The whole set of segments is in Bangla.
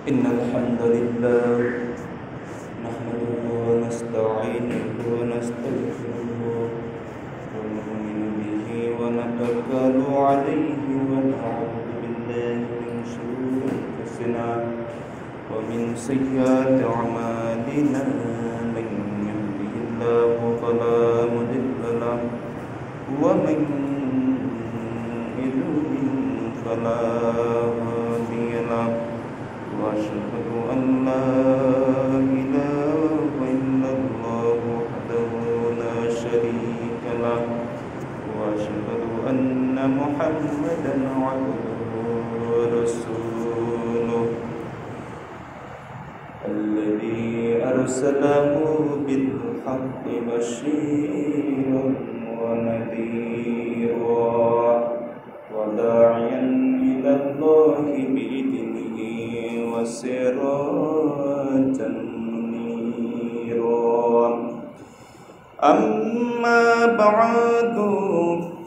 إن الحمد لله نحمده ونستعينه ونستغفره ونؤمن به ونتوكل عليه ونعوذ بالله من شرور أنفسنا ومن سيئات أعمالنا من يهده الله فلا مضل له ومن يضلل فلا هادي له وأشهد أن لا إله إلا الله وحده لا شريك له وأشهد أن محمدا عبده ورسوله الذي أرسله بالحق بشيرا ونذيرا وداعيا إلى الله بإذنه وسراجا منيرا أما بعد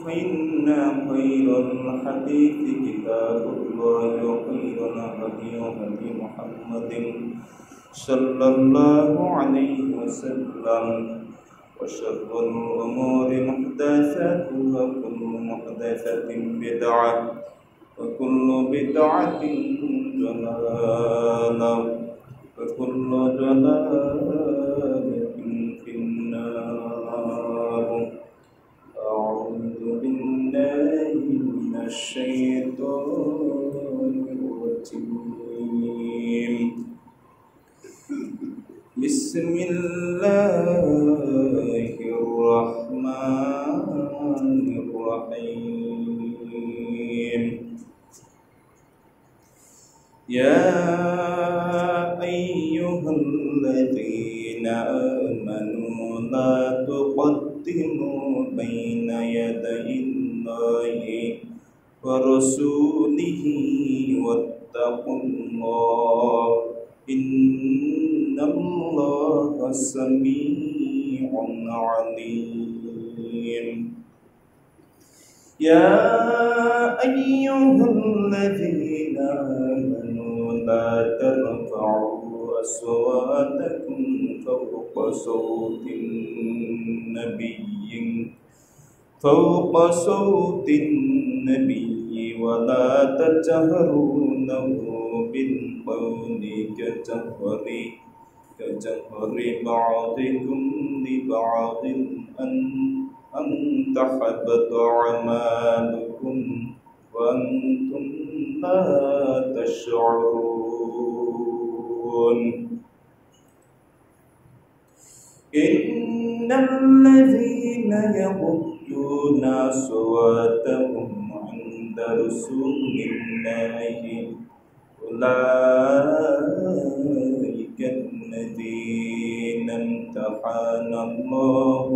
فإن خير الحديث كتاب الله وخير الهدي هدي محمد صلى الله عليه وسلم وشر الأمور محدثاتها وكل محدثة بدعة وكل بدعة ضلالة وكل ضلالة في النار. أعوذ بالله من الشيطان الرجيم. بسم الله الرحمن الرحيم. يا أيها الذين آمنوا لا تقدموا بين يدي الله ورسوله واتقوا الله إن الله سميع عليم. يا أيها الذين آمنوا لا ترفعوا أصواتكم فوق صوت النبي ولا تجهروا له بالقول كجهر بعضكم لبعض أن تحبط أعمالكم وأنتم لا تشعرون. إن الذين يغضون أصواتهم عند رسول الله أولئك الذين امتحن الله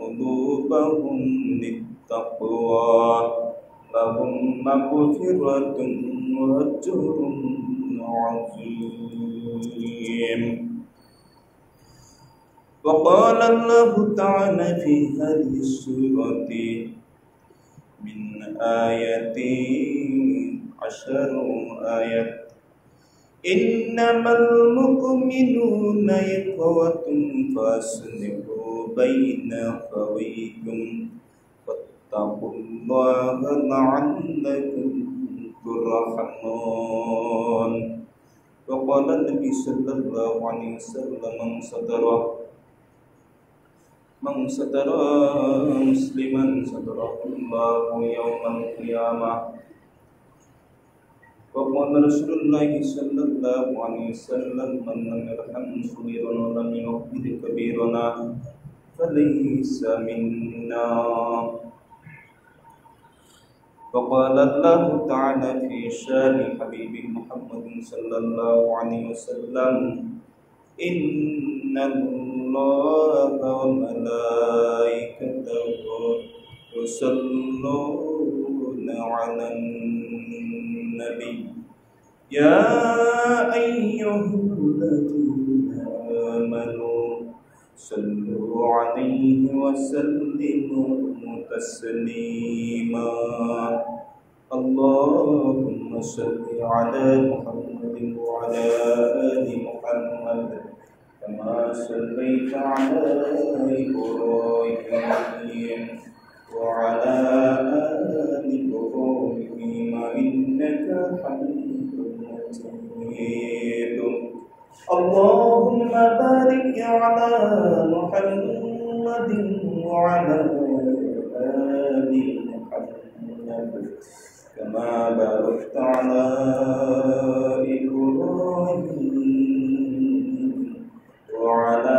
قلوبهم للتقوى لهم مغفرة وأجر عظيم. وقال الله تعالى في هذه السورة من آية 10 آية: إنما المؤمنون إخوة فأصلحوا بين أخويكم واتقوا الله لعلكم ترحمون. وقال النبي صلى الله عليه وسلم: من ستر مسلما ستره الله يوم القيامة. وقال رسول الله صلى الله عليه وسلم: من لم يرحم صغيرنا ولم يغفر كبيرنا فليس منا. وقال الله تعالى في شان حبيب محمد صلى الله عليه وسلم: إن الله وملائكته يصلون على النبي يا أيها الذين آمنوا صلوا عليه وسلموا تسليما. اللهم صل على محمد وعلى كما صليت على إبراهيم وعلى آل إبراهيم إنك حميد مجيد اللهم بارك على محمد وعلى آل محمد كما باركت على إبراهيم وعلى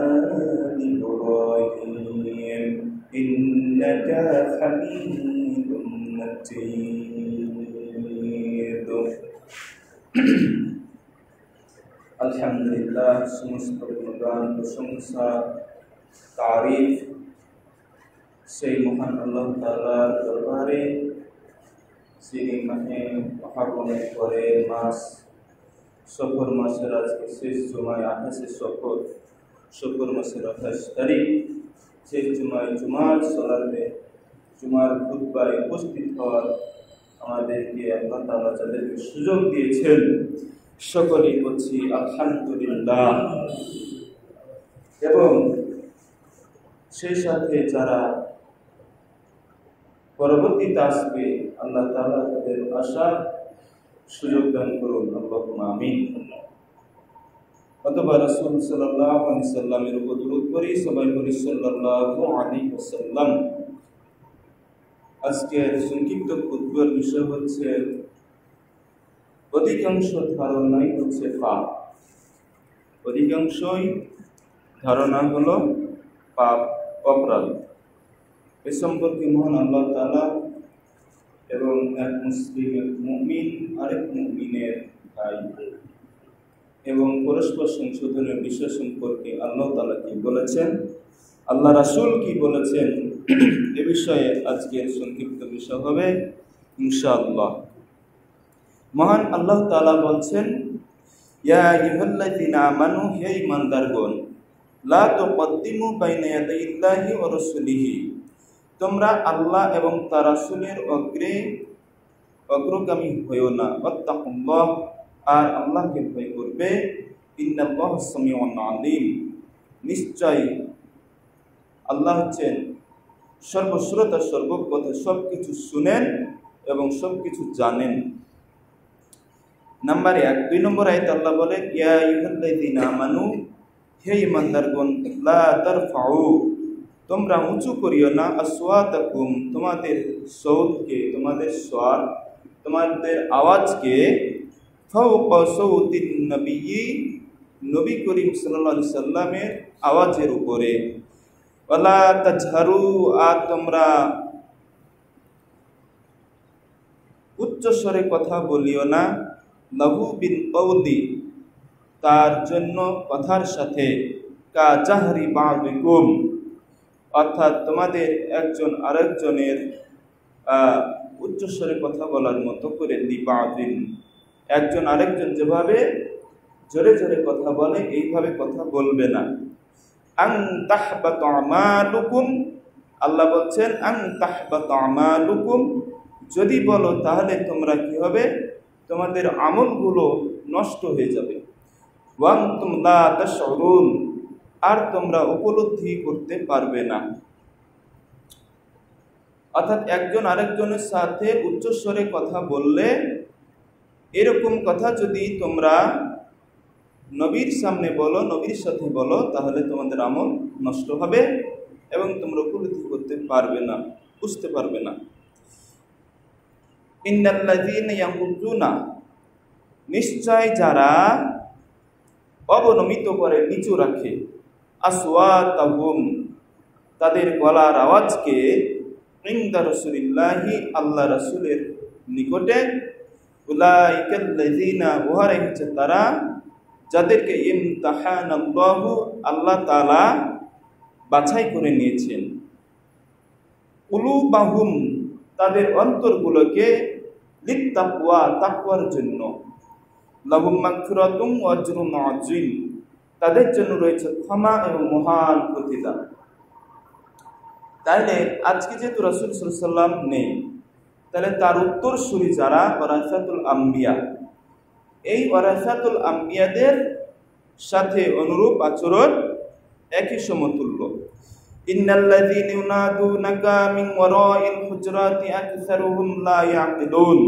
آل إبراهيم إنك حميد مجيد আলহামদুলিল্লাহ, সমস্ত গুণগান প্রশংসা তারিফ সেই মহান আল্লাহ তাআলার দরবারে, যিনি মাহে মুহররমের পরে মাস সফর মাসের আজকে শেষ জুমায় 28 সফর মাসের 28 তারিখ, শেষ জুমায় জুমার সালাতে জুমার খুতবায় উপস্থিত হওয়ার আমাদেরকে আল্লাহ তাআলা যাদেরকে সুযোগ দিয়েছেন সকলেই বলছি আলহামদুলিল্লাহ। এবং সেই সাথে যারা পরবর্তীতে আসবে আল্লাহ তাআলা তাদের আশার সুযোগ দান করুন, আল্লাহুম্মা আমিন। অতঃপর রাসূল সাল্লাল্লাহু আলাইহি ওয়াসাল্লামের উপর দরুদ পড়ি, সবাই বলি সাল্লাল্লাহু আলাইহি ওয়াসাল্লাম। আজকের সংক্ষিপ্ত খুতবার বিষয় হচ্ছে অধিকাংশ ধারণাই হচ্ছে পাপ। অধিকাংশই ধারণা হলো পাপ, অপরাধ। এ সম্পর্কে মহান আল্লাহ তাআলা এবং এক মুসলিম মুমিন আরেক মুমিনের ভাই এবং পরস্পর সংশোধনের বিষয় সম্পর্কে আল্লাহ তাআলা কি বলেছেন, আল্লাহ রাসূল কি বলেছেন, এ বিষয়ে আজকের সংক্ষিপ্ত বিষয় হবে ইনশাআল্লাহ। মহান আল্লাহ তাআলা বলছেন, ইয়া আইয়ুহাল্লাযীনা আমানু, হে ঈমানদারগণ, লা তুকদ্দিমু বাইনা ইয়াদাইল্লাহি ওয়া রাসূলিহি, তোমরা আল্লাহ এবং তার রাসূলের অগ্রগামী হইও না। ওয়াত্তাকুল্লাহ, আর আল্লাহকে ভয় করবে। ইন্নাল্লাহা সামিউন আলীম, নিশ্চয় আল্লাহ হচ্ছেন সর্বশ্রোতা, সর্বজ্ঞতা, সবকিছু শুনেন এবং সবকিছু জানেন। নাম্বার 1, 2 নম্বর আয়াতে আল্লাহ বলেন, ইয়া আইয়ুহাল্লাযীনা আমানু, হে ঈমানদারগণ, লা তারফাউ, তোমরা উঁচু করিও না, আসওয়াতাকুম, তোমাদের সওতকে, তোমাদের স্বর, তোমাদের আওয়াজকে, ফাওকা সাওতিন নবিয়্যি, নবী করিম সাল্লাল্লাহু আলাইহি সাল্লামের আওয়াজের উপরে। ওয়ালা তাজহারু, আর তোমরা উচ্চ স্বরে কথা বলিও না, লাহু বিল কওলি, তার জন্য কথার সাথে, কা জাহরি বা'দিকুম, অর্থাৎ তোমাদের একজন আরেকজনের উচ্চস্বরে কথা বলার মতো করে, লিবাদিন, একজন আরেকজন যেভাবে জোরে জোরে কথা বলে এইভাবে কথা বলবে না। আন তাহবাতু আমালুকুম, আল্লাহ বলছেন আন তাহবাতু আমালুকুম, যদি বলো তাহলে তোমরা কি হবে, তোমাদের আমলগুলো নষ্ট হয়ে যাবে। ওয়া আনতুম লা তাশউরুন, আর তোমরা উপলব্ধি করতে পারবে না। অর্থাৎ একজন আরেকজনের সাথে উচ্চস্বরে কথা বললে, এরকম কথা যদি তোমরা নবীর সামনে বলো, নবীর সাথে বলো, তাহলে তোমাদের আমল নষ্ট হবে এবং তোমরা উপলব্ধি করতে পারবে না, বুঝতে পারবে না। ইন্নাল্লাযীনা ইয়াকুযুনা, নিশ্চয় যারা অবনমিত করে, নিচু রাখে, আসওয়াতাহুম, তাদের গলার আওয়াজকে, ইনদা রাসূলিল্লাহি, আল্লাহ রাসূলের নিকটে, উলাইকাল্লাযীনা, ওহারাই হচ্ছে তারা, যাদেরকে ইমতাহানাল্লাহু, আল্লাহ তাআলা বাছাই করে নিয়েছেন, কুলুবাহুম, তাদের অন্তরগুলোকে, লিত্তাকওয়া, তাকওয়ার জন্য, লাহুম মাগফিরাতুম ওয়া আজরুন আযীম, তাদের জন্য রয়েছে ক্ষমা এবং মহান প্রতিদান। তাইলে আজকে যেহেতু রাসূল সাল্লাল্লাহু আলাইহি ওয়াসাল্লাম নেই, তাহলে তার উত্তরসূরি যারা ওয়ারাসাতুল আম্বিয়া, এই ওয়ারাসাতুল আম্বিয়াদের সাথে অনুরূপ আচরণ একই সমতুল্য। ইন্নাল্লাযীনা ইউনাদুনাকা মিন ওয়ারাইল হুজুরাতি আকসারুহুম লা ইয়াকিলুন।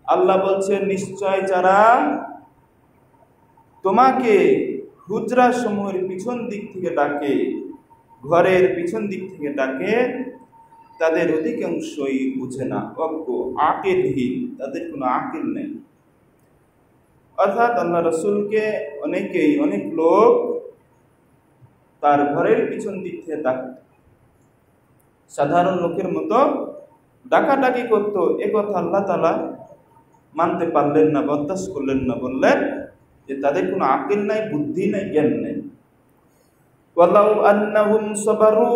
আল্লাহ বলছেন, নিশ্চয় যারা তোমাকে হুজরা সমূহের পিছন দিক থেকে ডাকে, ঘরের পিছন দিক থেকে ডাকে, তাদের অধিকাংশই বুঝে না, অজ্ঞ, আকিলহীন, তাদের কোনো আকিল নেই। অর্থাৎ আল্লাহ রসুলকে অনেক লোক তার ঘরের পিছন দিক থেকে ডাকত, সাধারণ লোকের মতো ডাকাডাকি করত। এ কথা আল্লাহ তাআলা মানতে পারলেন না, বরদাস্ত করলেন না, বললেন যে তাদের কোনো আকিল নাই, বুদ্ধি নাই, জ্ঞান নাই। ওয়ালাউ আন্নাহুম সাবারু,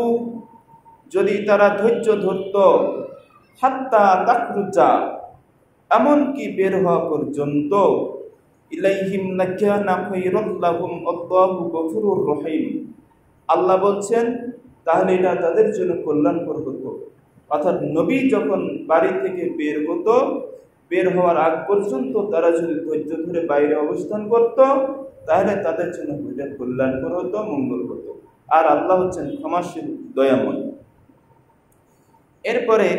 যদি তারা ধৈর্য ধরত, হাত্তা তাখরুজা, এমনকি বের হওয়া পর্যন্ত, ইলাইহিম লাকানা খায়রুল লাহুম আল্লাহু গফুরুর রহিম, আল্লাহ বলছেন তাহলে এটা তাদের জন্য কল্যাণকর হতো। অর্থাৎ নবী যখন বাড়ি থেকে বের হতো, বের হওয়ার আগ পর্যন্ত তারা যদি ধৈর্য ধরে বাইরে অবস্থান করত, তাহলে তাদের জন্য এটা কল্যাণকর হতো, মঙ্গল হতো। আর আল্লাহ হচ্ছেন ক্ষমাশীল, দয়াময়। এরপরে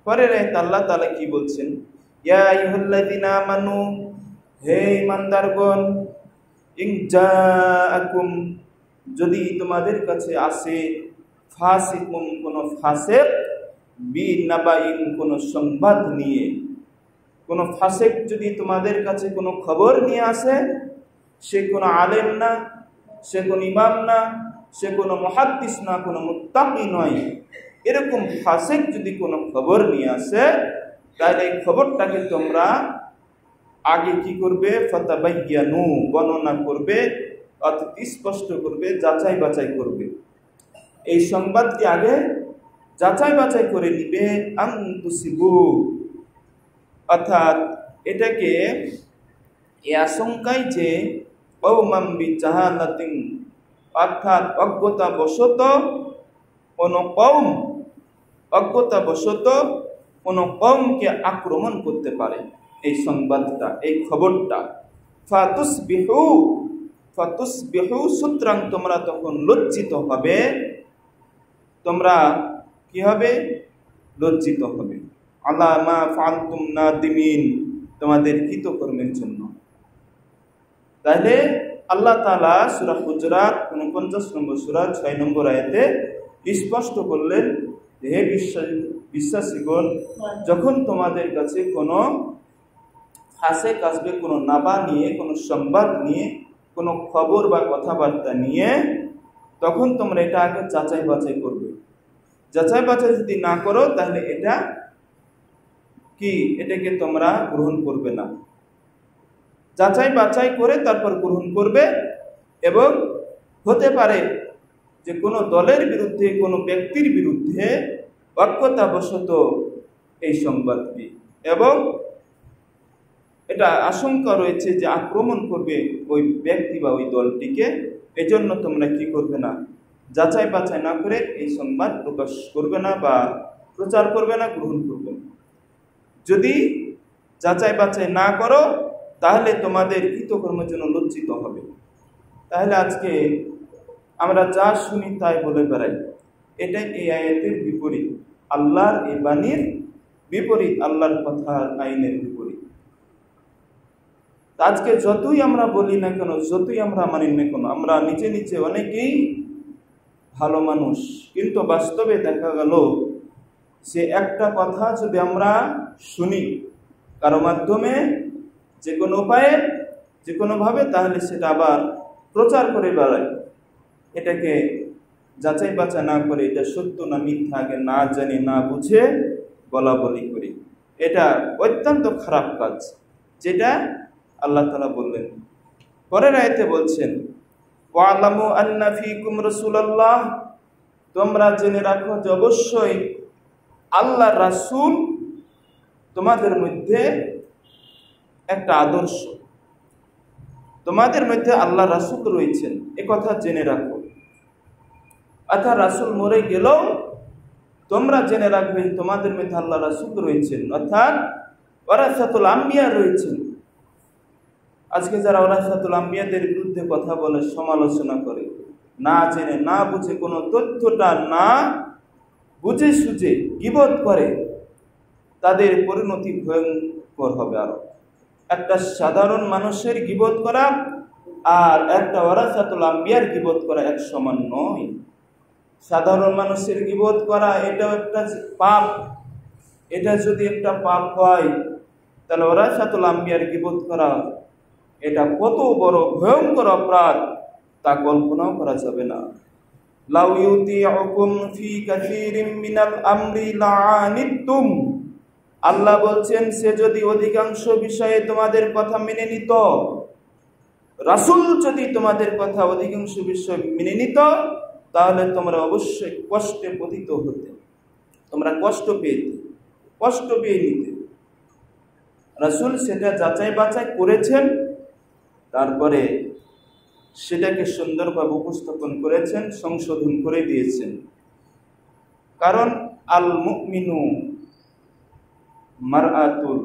পরের আয়াতে আল্লাহ তাআলা কি বলছেন? ইয়া আইয়ুহাল্লাযীনা আমানু, হে ঈমানদারগণ, ইন জাআকুম, যদি তোমাদের কাছে আসে, ফাসিকুন, কোন ফাসিক, বিনাবাইন, কোন সংবাদ নিয়ে, কোন ফাসিক যদি তোমাদের কাছে কোনো খবর নিয়ে আসে, সে কোনো আলেম না, সে কোনো ইমাম না, সে কোনো মুহাদ্দিস না, কোনো মুত্তাকি নয়, এরকম ফাসিক যদি কোনো খবর নিয়ে আসে, তাহলে এই খবরটাকে তোমরা আগে কি করবে? ফাতাবাইয়ানু, বর্ণনা করবে, অর্থাৎ স্পষ্ট করবে, যাচাই বাছাই করবে। এই সংবাদটি আগে যাচাই বাছাই করে নিবে। আনতুসিবু, অর্থাৎ এটাকে এই আশঙ্কায় যে কওমান বিজাহালাতিন, অর্থাৎ অজ্ঞতাবশত কোনো কওম, অজ্ঞতাবশত কোনো কওমকে আক্রমণ করতে পারে। এই সংবাদটা, এই খবরটা, ফাতুসবিহু, ফাতুসবিহু, সুতরাং তোমরা তখন লজ্জিত হবে। তোমরা কি হবে? লজ্জিত হবে। আলা মা ফাআলতুম নাদিমিন, তোমাদের কৃতকর্মের জন্য। তাহলে আল্লাহ তাআলা সূরা হুজরাত 49 নম্বর সূরা 6 নম্বর আয়াতে স্পষ্ট করলেন, হে বিশ্বাসীগণ, যখন তোমাদের কাছে কোনো ফাসিক আসবে, কোনো নাবা নিয়ে, কোনো সংবাদ নিয়ে, কোনো খবর বা কথাবার্তা নিয়ে, তখন তোমরা এটা আগে যাচাই বাছাই করবে। যাচাই বাছাই যদি না করো, তাহলে এটা কি, এটাকে তোমরা গ্রহণ করবে না। যাচাই বাছাই করে তারপর গ্রহণ করবে। এবং হতে পারে যে কোনো দলের বিরুদ্ধে, কোনো ব্যক্তির বিরুদ্ধে অজ্ঞতাবশত এই সংবাদটি, এবং এটা আশঙ্কা রয়েছে যে আক্রমণ করবে ওই ব্যক্তি বা ওই দলটিকে, এজন্য তোমরা কি করবে না? যাচাই বাছাই না করে এই সংবাদ প্রকাশ করবে না বা প্রচার করবে না, গ্রহণ করবে না। যদি যাচাই বাছাই না করো, তাহলে তোমাদের কৃতকর্মের জন্য লজ্জিত হবে। তাহলে আজকে আমরা যা শুনি তাই বলে বেড়াই, এটা এই আয়াতের বিপরীত, আল্লাহর এই বাণীর বিপরীত, আল্লাহর কথার আইনের বিপরীত। আজকে যতই আমরা বলি না কেন, যতই আমরা মানি না কেন, আমরা নিচে নিচে অনেকেই ভালো মানুষ, কিন্তু বাস্তবে দেখা গেল সে একটা কথা যদি আমরা শুনি কারো মাধ্যমে, যে কোনো উপায়ে, যে কোনোভাবে, তাহলে সেটা আবার প্রচার করে বেড়ায়। এটাকে যাচাই বাছাই না করে, এটা সত্য না মিথ্যা আগে না জানি না বুঝে বলা বলি করি। এটা অত্যন্ত খারাপ কাজ, যেটা আল্লাহ তাআলা বললেন। পরের আয়াতে বলছেন, ওয়ালামু আন্না ফীকুম রাসূলুল্লাহ, তোমরা জেনে রাখো যে অবশ্যই আল্লাহর রাসূল তোমাদের মধ্যে একটা আদর্শ, তোমাদের মধ্যে আল্লাহর রাসূল রয়েছেন, এ কথা জেনে রাখো। অর্থাৎ রাসূল মরে গেলেও তোমরা জেনে রাখবে তোমাদের মধ্যে আল্লাহর রাসূল রয়েছেন, অর্থাৎ ওয়ারাসাতুল আম্বিয়া রয়েছেন। আজকে যারা ওরাসাতুল আম্বিয়াদের বিরুদ্ধে কথা বলে, সমালোচনা করে, না জেনে না বুঝে, কোনো তথ্যটা না বুঝে সুঝে গীবত করে, তাদের পরিণতি ভয়ঙ্কর হবে। আরো একটা সাধারণ মানুষের গীবত করা আর একটা ওরাসাতুল আম্বিয়ার গীবত করা এক সমান নয়। সাধারণ মানুষের গীবত করা এটাও একটা পাপ। এটা যদি একটা পাপ হয়, তাহলে ওরাসাতুল আম্বিয়ার গীবত করা এটা কত বড় ভয়ঙ্কর অপরাধ তা কল্পনাও করা যাবে না। লাউ ইউতিউকুম ফি কাসীরিম মিনাল আমরি লাআনিতুম, আল্লাহ বলছেন সে যদি অধিকাংশ বিষয়ে তোমাদের কথা মেনে নিত, রাসূল যদি তোমাদের কথা অধিকাংশ বিষয় মেনে নিত, তাহলে তোমরা অবশ্যই কষ্টে পতিত হতে, তোমরা কষ্ট পেয়ে নিতে। রাসূল সেটা যাচাই বাছাই করেছেন, তারপরে সেটাকে সুন্দরভাবে উপস্থাপন করেছেন, সংশোধন করে দিয়েছেন। কারণ আল মুমিনু মারআতুল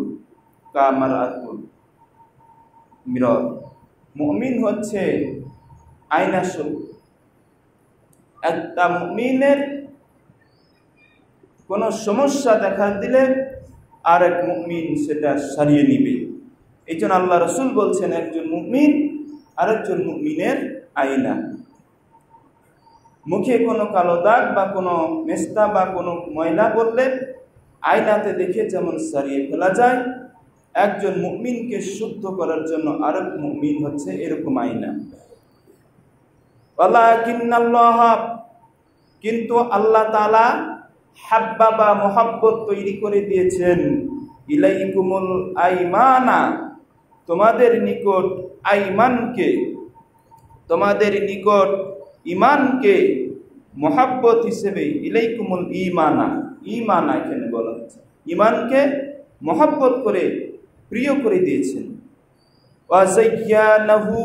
কা মারআতুল মিরর, মুমিন হচ্ছে আয়না স্বরূপ। একটা মুমিনের কোনো সমস্যা দেখা দিলে আর এক মুমিন সেটা সারিয়ে নিবে। এই জন্য আল্লাহ রাসূল বলছেন একজন মুমিন আরেকজন মুমিনের আয়না। মুখে কোনো কালো দাগ বা কোনো মেস্তা বা কোনো ময়লা পড়লে আয়নাতে দেখে যেমন সারিয়ে ফেলা যায়, একজন মুমিনকে শুদ্ধ করার জন্য আরেক মুমিন হচ্ছে এরকম আয়না। ওয়ালাকিন্নাল্লাহ, কিন্তু আল্লাহ তাআলা হাব্বাবা মুহাব্বত তৈরি করে দিয়েছেন, ইলাইকুমুল আইমানা, তোমাদের নিকট আইমানকে, তোমাদের নিকট ইমানকে মুহাব্বত হিসেবে, ইলাইকুমুল ঈমানা, ঈমানা এখানে বলা হচ্ছে, ঈমানকে মুহাব্বত করে প্রিয় করে দিয়েছেন। ওয়া যায়্যানাহু,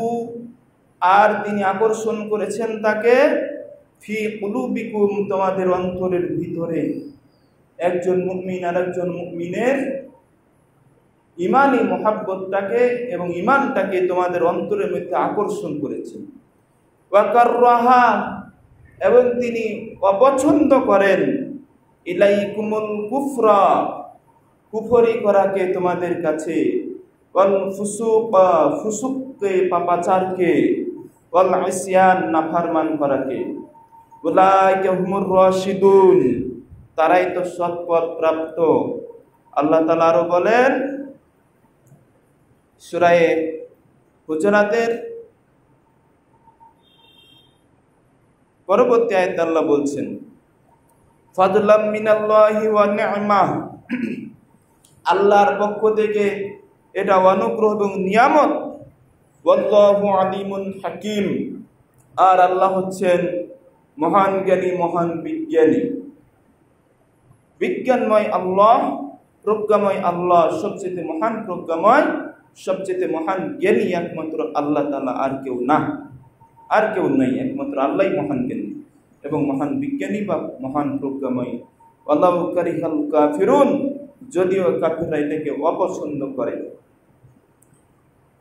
আর তিনি আকর্ষণ করেছেন তাকে, ফি কুলুবিকুম, তোমাদের অন্তরের ভিতরে। একজন মুমিন আর একজন মুমিনের ইমানি মুহাব্বতটাকে এবং ইমানটাকে তোমাদের অন্তরের মধ্যে আকর্ষণ করেছেন। ওয়া কাররাহা, এবং তিনি অপছন্দ করেন, ইলাইকুমুল কুফরা, কুফরি করাকে তোমাদের কাছে, ওয়াল ফুসুকা, ফুসুককে পাপাচারকে, ওয়াল ইসয়ান, নাফরমান করাকে। উলাইকা হুমুর রাশিদুন, তারাই তো সৎপথ প্রাপ্ত। আল্লাহ তাআলা আরো বলেন সূরা হুজুরাতের পরবর্তী আয়াতে আল্লাহ বলছেন, ফাদলাম মিনাল্লাহি ওয়া নি'মাহ, আল্লাহর পক্ষ থেকে এটা অনুগ্রহ এবং নিয়ামত। ওয়াল্লাহু আলিমুন হাকিম, আর আল্লাহ হচ্ছেন মহান জ্ঞানী, মহান বিজ্ঞানী। বিজ্ঞানময় আল্লাহ, প্রজ্ঞাময় আল্লাহ, সবচেয়ে মহান প্রজ্ঞাময়, সবচেয়ে মহান জ্ঞানী একমাত্র আল্লাহ তাআলা, আর কেউ না, আর কেউ নাই, একমাত্র আল্লাহই মহান জ্ঞানী এবং মহান বিজ্ঞানী বা মহান প্রজ্ঞাময়। ওয়ালাউ কারিহাল কাফিরুন, যদিও কাফিররা এটাকে অপছন্দ করে।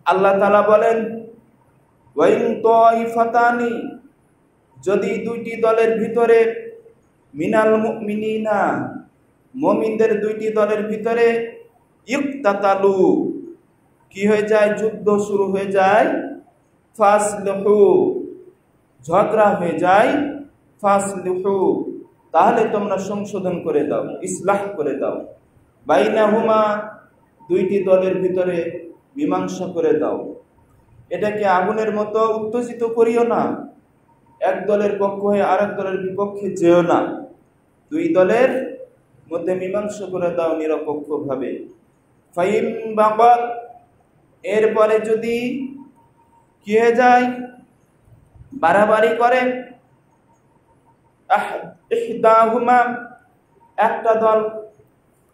আল্লাহ তাআলা বলেন, ওয়াইন তাইফাতানি, যদি দুইটি দলের ভিতরে, মিনাল মুমিনিনা, মুমিনদের দুইটি দলের ভিতরে, ইকতাতালু, কি হয়ে যায়, যুদ্ধ শুরু হয়ে যায়, ফাসলিহু, ঝগড়া হয়ে যায়, ফাসলিহু, তাহলে তোমরা সংশোধন করে দাও, ইসলাহ করে দাও, বাইনাহুমা, দুইটি দলের ভিতরে মীমাংসা করে দাও। এটাকে আগুনের মতো উত্তেজিত করিও না, এক দলের পক্ষ হয়ে আরেক দলের বিপক্ষে যেও না, দুই দলের মধ্যে মীমাংসা করে দাও নিরপেক্ষ ভাবে। ফাইন বাগাত, এরপরে যদি কি হয়ে যায়, বাড়াবাড়ি করে, ইহদাহুমা,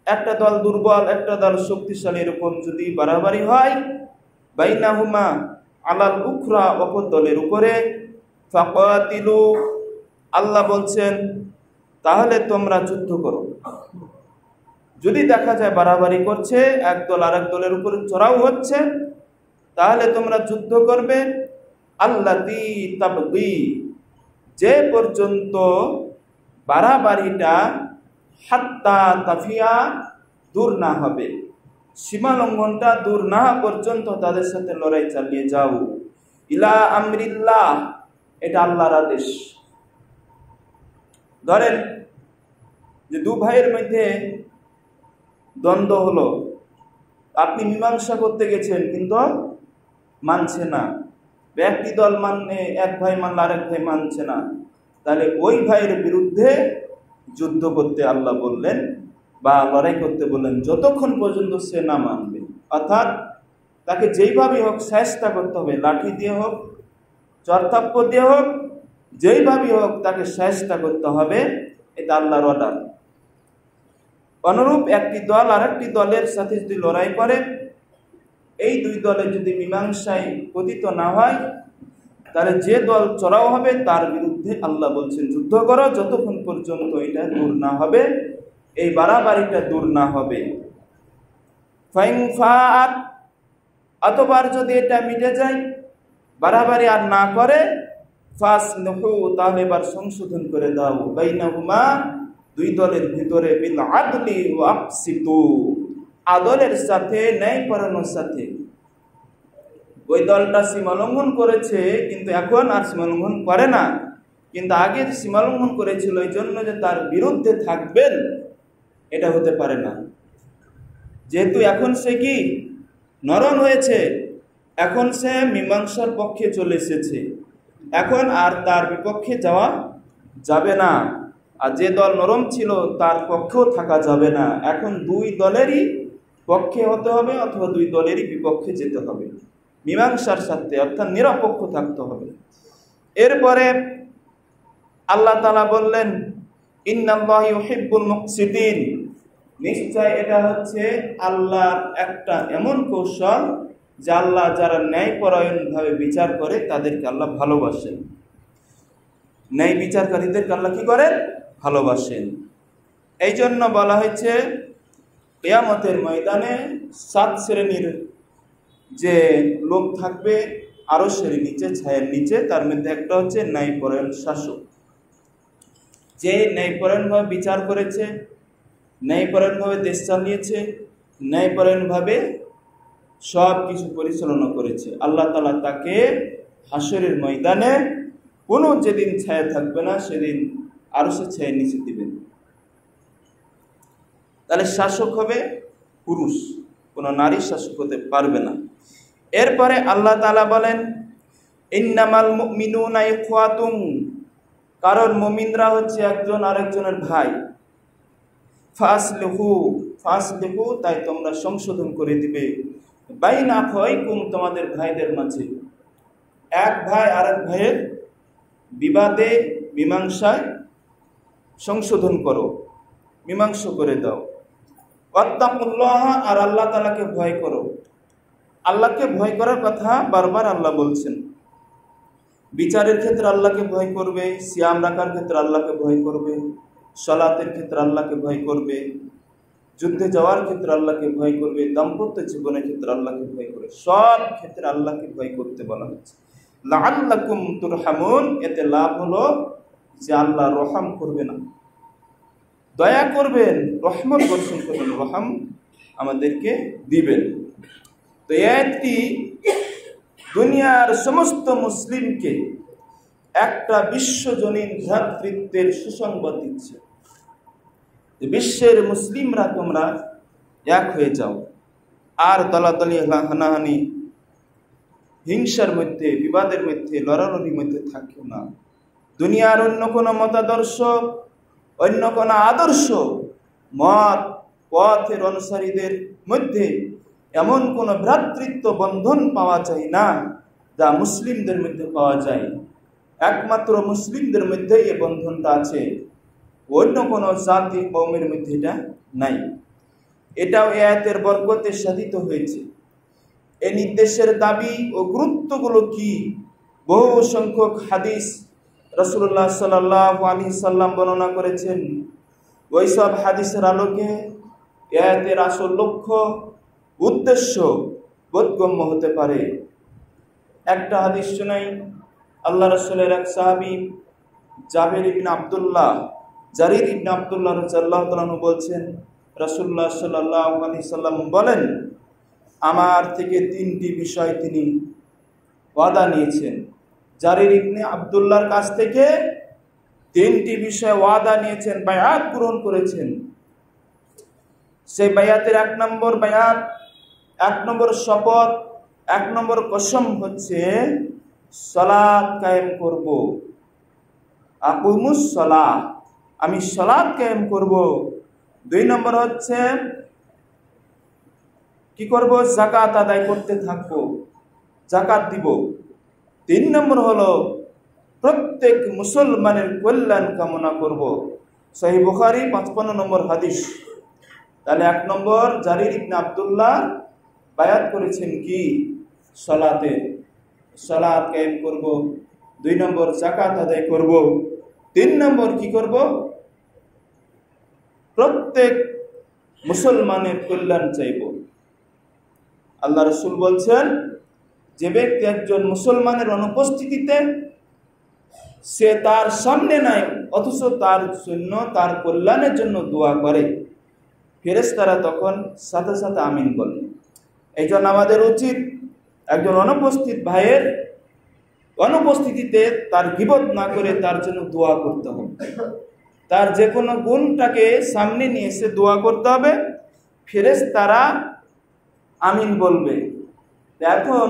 একটা দল দুর্বল, একটা দল শক্তিশালী, এরকম যদি বাড়াবাড়ি হয়, বাইনাহুমা আলাল উখরা, অপর দলের উপরে, ফাকাতিলু, আল্লাহ বলছেন তাহলে তোমরা যুদ্ধ করো। যদি দেখা যায় বাড়াবাড়ি করছে, একদল আরেক দলের উপরে চড়াও হচ্ছে, তাহলে তোমরা যুদ্ধ করবে আল্লাতী তাবগী, যে পর্যন্ত বাড়াবাড়িটা হাত্তা তাফিয়া দূর না হবে, সীমা লঙ্ঘনটা দূর না পর্যন্ত তাদের সাথে লড়াই চালিয়ে যাও। ইলা আমরিল্লাহ, এটা আল্লাহর আদেশ। ধরেন যে দু ভাইয়ের মধ্যে দ্বন্দ্ব হলো, আপনি মীমাংসা করতে গেছেন কিন্তু মানছে না, একটি দল মানে এক ভাই মানলে আরেক ভাই মানছে না, তাহলে ওই ভাইয়ের বিরুদ্ধে যুদ্ধ করতে আল্লাহ বললেন বা লড়াই করতে বললেন যতক্ষণ পর্যন্ত সে না মানবে। অর্থাৎ তাকে যেইভাবে হোক শায়েস্তা করতে হবে, লাঠি দিয়ে হোক, চরথাপ্প দিয়ে হোক, যেইভাবে হোক তাকে শায়েস্তা করতে হবে, এটা আল্লাহর অর্ডার। অনুরূপ একটি দল আরেকটি দলের সাথে যদি লড়াই করে, এই দুই দলে যদি মীমাংসায় পতিত না হয়, তাহলে যে দল চড়াও হবে তার বিরুদ্ধে আল্লাহ বলছেন যুদ্ধ করো যতক্ষণ পর্যন্ত এটা দূর না হবে, এই বাড়াবাড়িটা দূর না হবে। অতবার যদি এটা মিটে যায়, বাড়াবাড়ি আর না করে, ফাসলিহু, তাহলে এবার সংশোধন করে দাও, বাইনাহুমা, দুই দলের ভিতরে, বিল আদলি ওয়া আকসিতু, আদলের সাথে, ন্যায়পরায়ণের সাথে। ওই দলটা সীমা লঙ্ঘন করেছে কিন্তু এখন আর সীমা লঙ্ঘন করে না, কিন্তু আগে সীমা লঙ্ঘন করেছিল, এই জন্য যে তার বিরুদ্ধে থাকবেন এটা হতে পারে না। যেহেতু এখন সে কি নরম হয়েছে, এখন সে মীমাংসার পক্ষে চলে এসেছে, এখন আর তার বিপক্ষে যাওয়া যাবে না। আর যে দল নরম ছিল তার পক্ষেও থাকা যাবে না, এখন দুই দলেরই পক্ষে হতে হবে অথবা দুই দলেরই বিপক্ষে যেতে হবে, মীমাংসার সাথে, অর্থাৎ নিরপেক্ষ থাকতে হবে। এরপরে আল্লাহ তাআলা বললেন ইন্নাল্লাহা ইউহিব্বুল মুকসিতিন, নিশ্চয় এটা হচ্ছে আল্লাহর একটা এমন কৌশল যে আল্লাহ যারা ন্যায়পরায়ণভাবে বিচার করে তাদেরকে আল্লাহ ভালোবাসেন। ন্যায় বিচারকারীদেরকে আল্লাহ কি করেন? ভালোবাসেন। এই জন্য বলা হয়েছে কিয়ামতের ময়দানে 7 শ্রেণীর যে লোক থাকবে আরশের নিচে, ছায়ের নিচে, তার মধ্যে একটা হচ্ছে ন্যায়পরায়ণ শাসক, যে ন্যায়পরায়ণভাবে বিচার করেছে, ন্যায়পরায়ণভাবে দেশ চালিয়েছে, ন্যায়পরায়ণভাবে সব কিছু পরিচালনা করেছে। আল্লাহ তাআলা তাকে হাসরের ময়দানে কোনো যেদিন ছায়া থাকবে না সেদিন আরশের ছায়ের নিচে দিবেন। তাহলে শাসক হবে পুরুষ, কোনো নারী শাসক হতে পারবে না। এরপরে আল্লাহ তাআলা বলেন ইন্নামাল মুমিনুনা ইখওয়াতুন, কারণ মুমিনরা হচ্ছে একজন আরেকজনের ভাই। ফাসলিহু, তাই তোমরা সংশোধন করে দিবে, বাইনা আখাওয়াইকুম, তোমাদের ভাইদের মাঝে। এক ভাই আরেক ভাইয়ের বিবাদে, মীমাংসায় সংশোধন করো, মীমাংসা করে দাও। ওয়াত্তাকুল্লাহ, আর আল্লাহ তাআলাকে ভয় করো। আল্লাহকে ভয় করার কথা বারবার আল্লাহ বলছেন। বিচারের ক্ষেত্রে আল্লাহকে ভয় করবে, সিয়াম রাখার ক্ষেত্রে আল্লাহকে ভয় করবে, সালাতের ক্ষেত্রে আল্লাহকে ভয় করবে, যুদ্ধে যাওয়ার ক্ষেত্রে আল্লাহকে ভয় করবে, দাম্পত্য জীবনের ক্ষেত্রে আল্লাহকে ভয় করবে, সব ক্ষেত্রে আল্লাহকে ভয় করতে বলা হচ্ছে। লাআল্লাকুম তুরহামুন, এতে লাভ হলো যে আল্লাহ রহম করবে না, দয়া করবেন, রহমত বর্ষণ করবেন, রহম আমাদেরকে দিবেন। তো এটি দুনিয়ার সমস্ত মুসলিমকে একটা বিশ্বজনীন ভ্রাতৃত্বের সুসংবাদ দিচ্ছে। বিশ্বের মুসলিমরা তোমরা এক হয়ে যাও, আর দলাদলি, হানাহানি, হিংসার মধ্যে, বিবাদের মধ্যে, লড়ালড়ির মধ্যে থাকিও না। দুনিয়ার অন্য কোনো মতাদর্শ, অন্য কোনো আদর্শ, মত, পথের অনুসারীদের মধ্যে এমন কোনো ভ্রাতৃত্ব বন্ধন পাওয়া যায় না যা মুসলিমদের মধ্যে পাওয়া যায়। একমাত্র মুসলিমদের মধ্যে এই বন্ধনটা আছে, অন্য কোনো জাতি কওমের মধ্যে এটা নাই। এটাও এই আয়াতের বরকতে সাধিত হয়েছে। এই নির্দেশের দাবি ও গুরুত্বগুলো কি? বহু সংখ্যক হাদিস রাসূলুল্লাহ সাল্লাল্লাহু আলাইহি সাল্লাম বর্ণনা করেছেন। ওইসব হাদিসের আলোকে এই আয়াতের আসল লক্ষ্য, উদ্দেশ্য বোধগম্য হতে পারে। একটা হাদিস শোনাই। আল্লাহ রাসূলের এক সাহাবী জারির ইবনে আব্দুল্লাহ রাদিয়াল্লাহু তাআলা আনহু বলছেন, রাসূলুল্লাহ সাল্লাল্লাহু আলাইহি সাল্লাম বলেন, আমার থেকে 3টি বিষয় তিনি ওয়াদা নিয়েছেন। জারির ইবনে আব্দুল্লাহর কাছ থেকে 3টি বিষয় ওয়াদা নিয়েছেন, বায়াত পূরণ করেছেন। সেই বায়াতের 1 নম্বর বায়াত, 1 নম্বর শপথ, 1 নম্বর কসম হচ্ছে সালাত কায়েম করব। আকুমুস সালাহ, আমি সালাত কায়েম করব। 2 নম্বর হচ্ছে কি করব? যাকাত আদায় করতে থাকব, যাকাত দিব। 3 নম্বর হলো প্রত্যেক মুসলমানের কল্যাণ কামনা করব। সহিহ বুখারী 55 নম্বর হাদিস। তাহলে 1 নম্বর জারির ইবনে আব্দুল্লাহ বায়াত করেছেন কি? সালাত কায়েম করব। 2 নম্বর যাকাত আদায় করব। 3 নম্বর কি করব? প্রত্যেক মুসলমানের কল্যাণ চাইব। আল্লাহ রাসূল বলছেন, যে ব্যক্তি একজন মুসলমানের অনুপস্থিতিতে সে তার সামনে নাই, অথচ তার জন্য, তার কল্যাণের জন্য দোয়া করে, ফেরেশতারা তখন সাথে সাথে আমিন বলে। এই জন্য আমাদের উচিত একজন অনুপস্থিত ভাইয়ের অনুপস্থিতিতে তার গীবত না করে তার জন্য দোয়া করতে হবে। তার যে কোনো গুণটাকে সামনে নিয়ে এসে দোয়া করতে হবে, ফেরেশতারা আমিন বলবে। এখন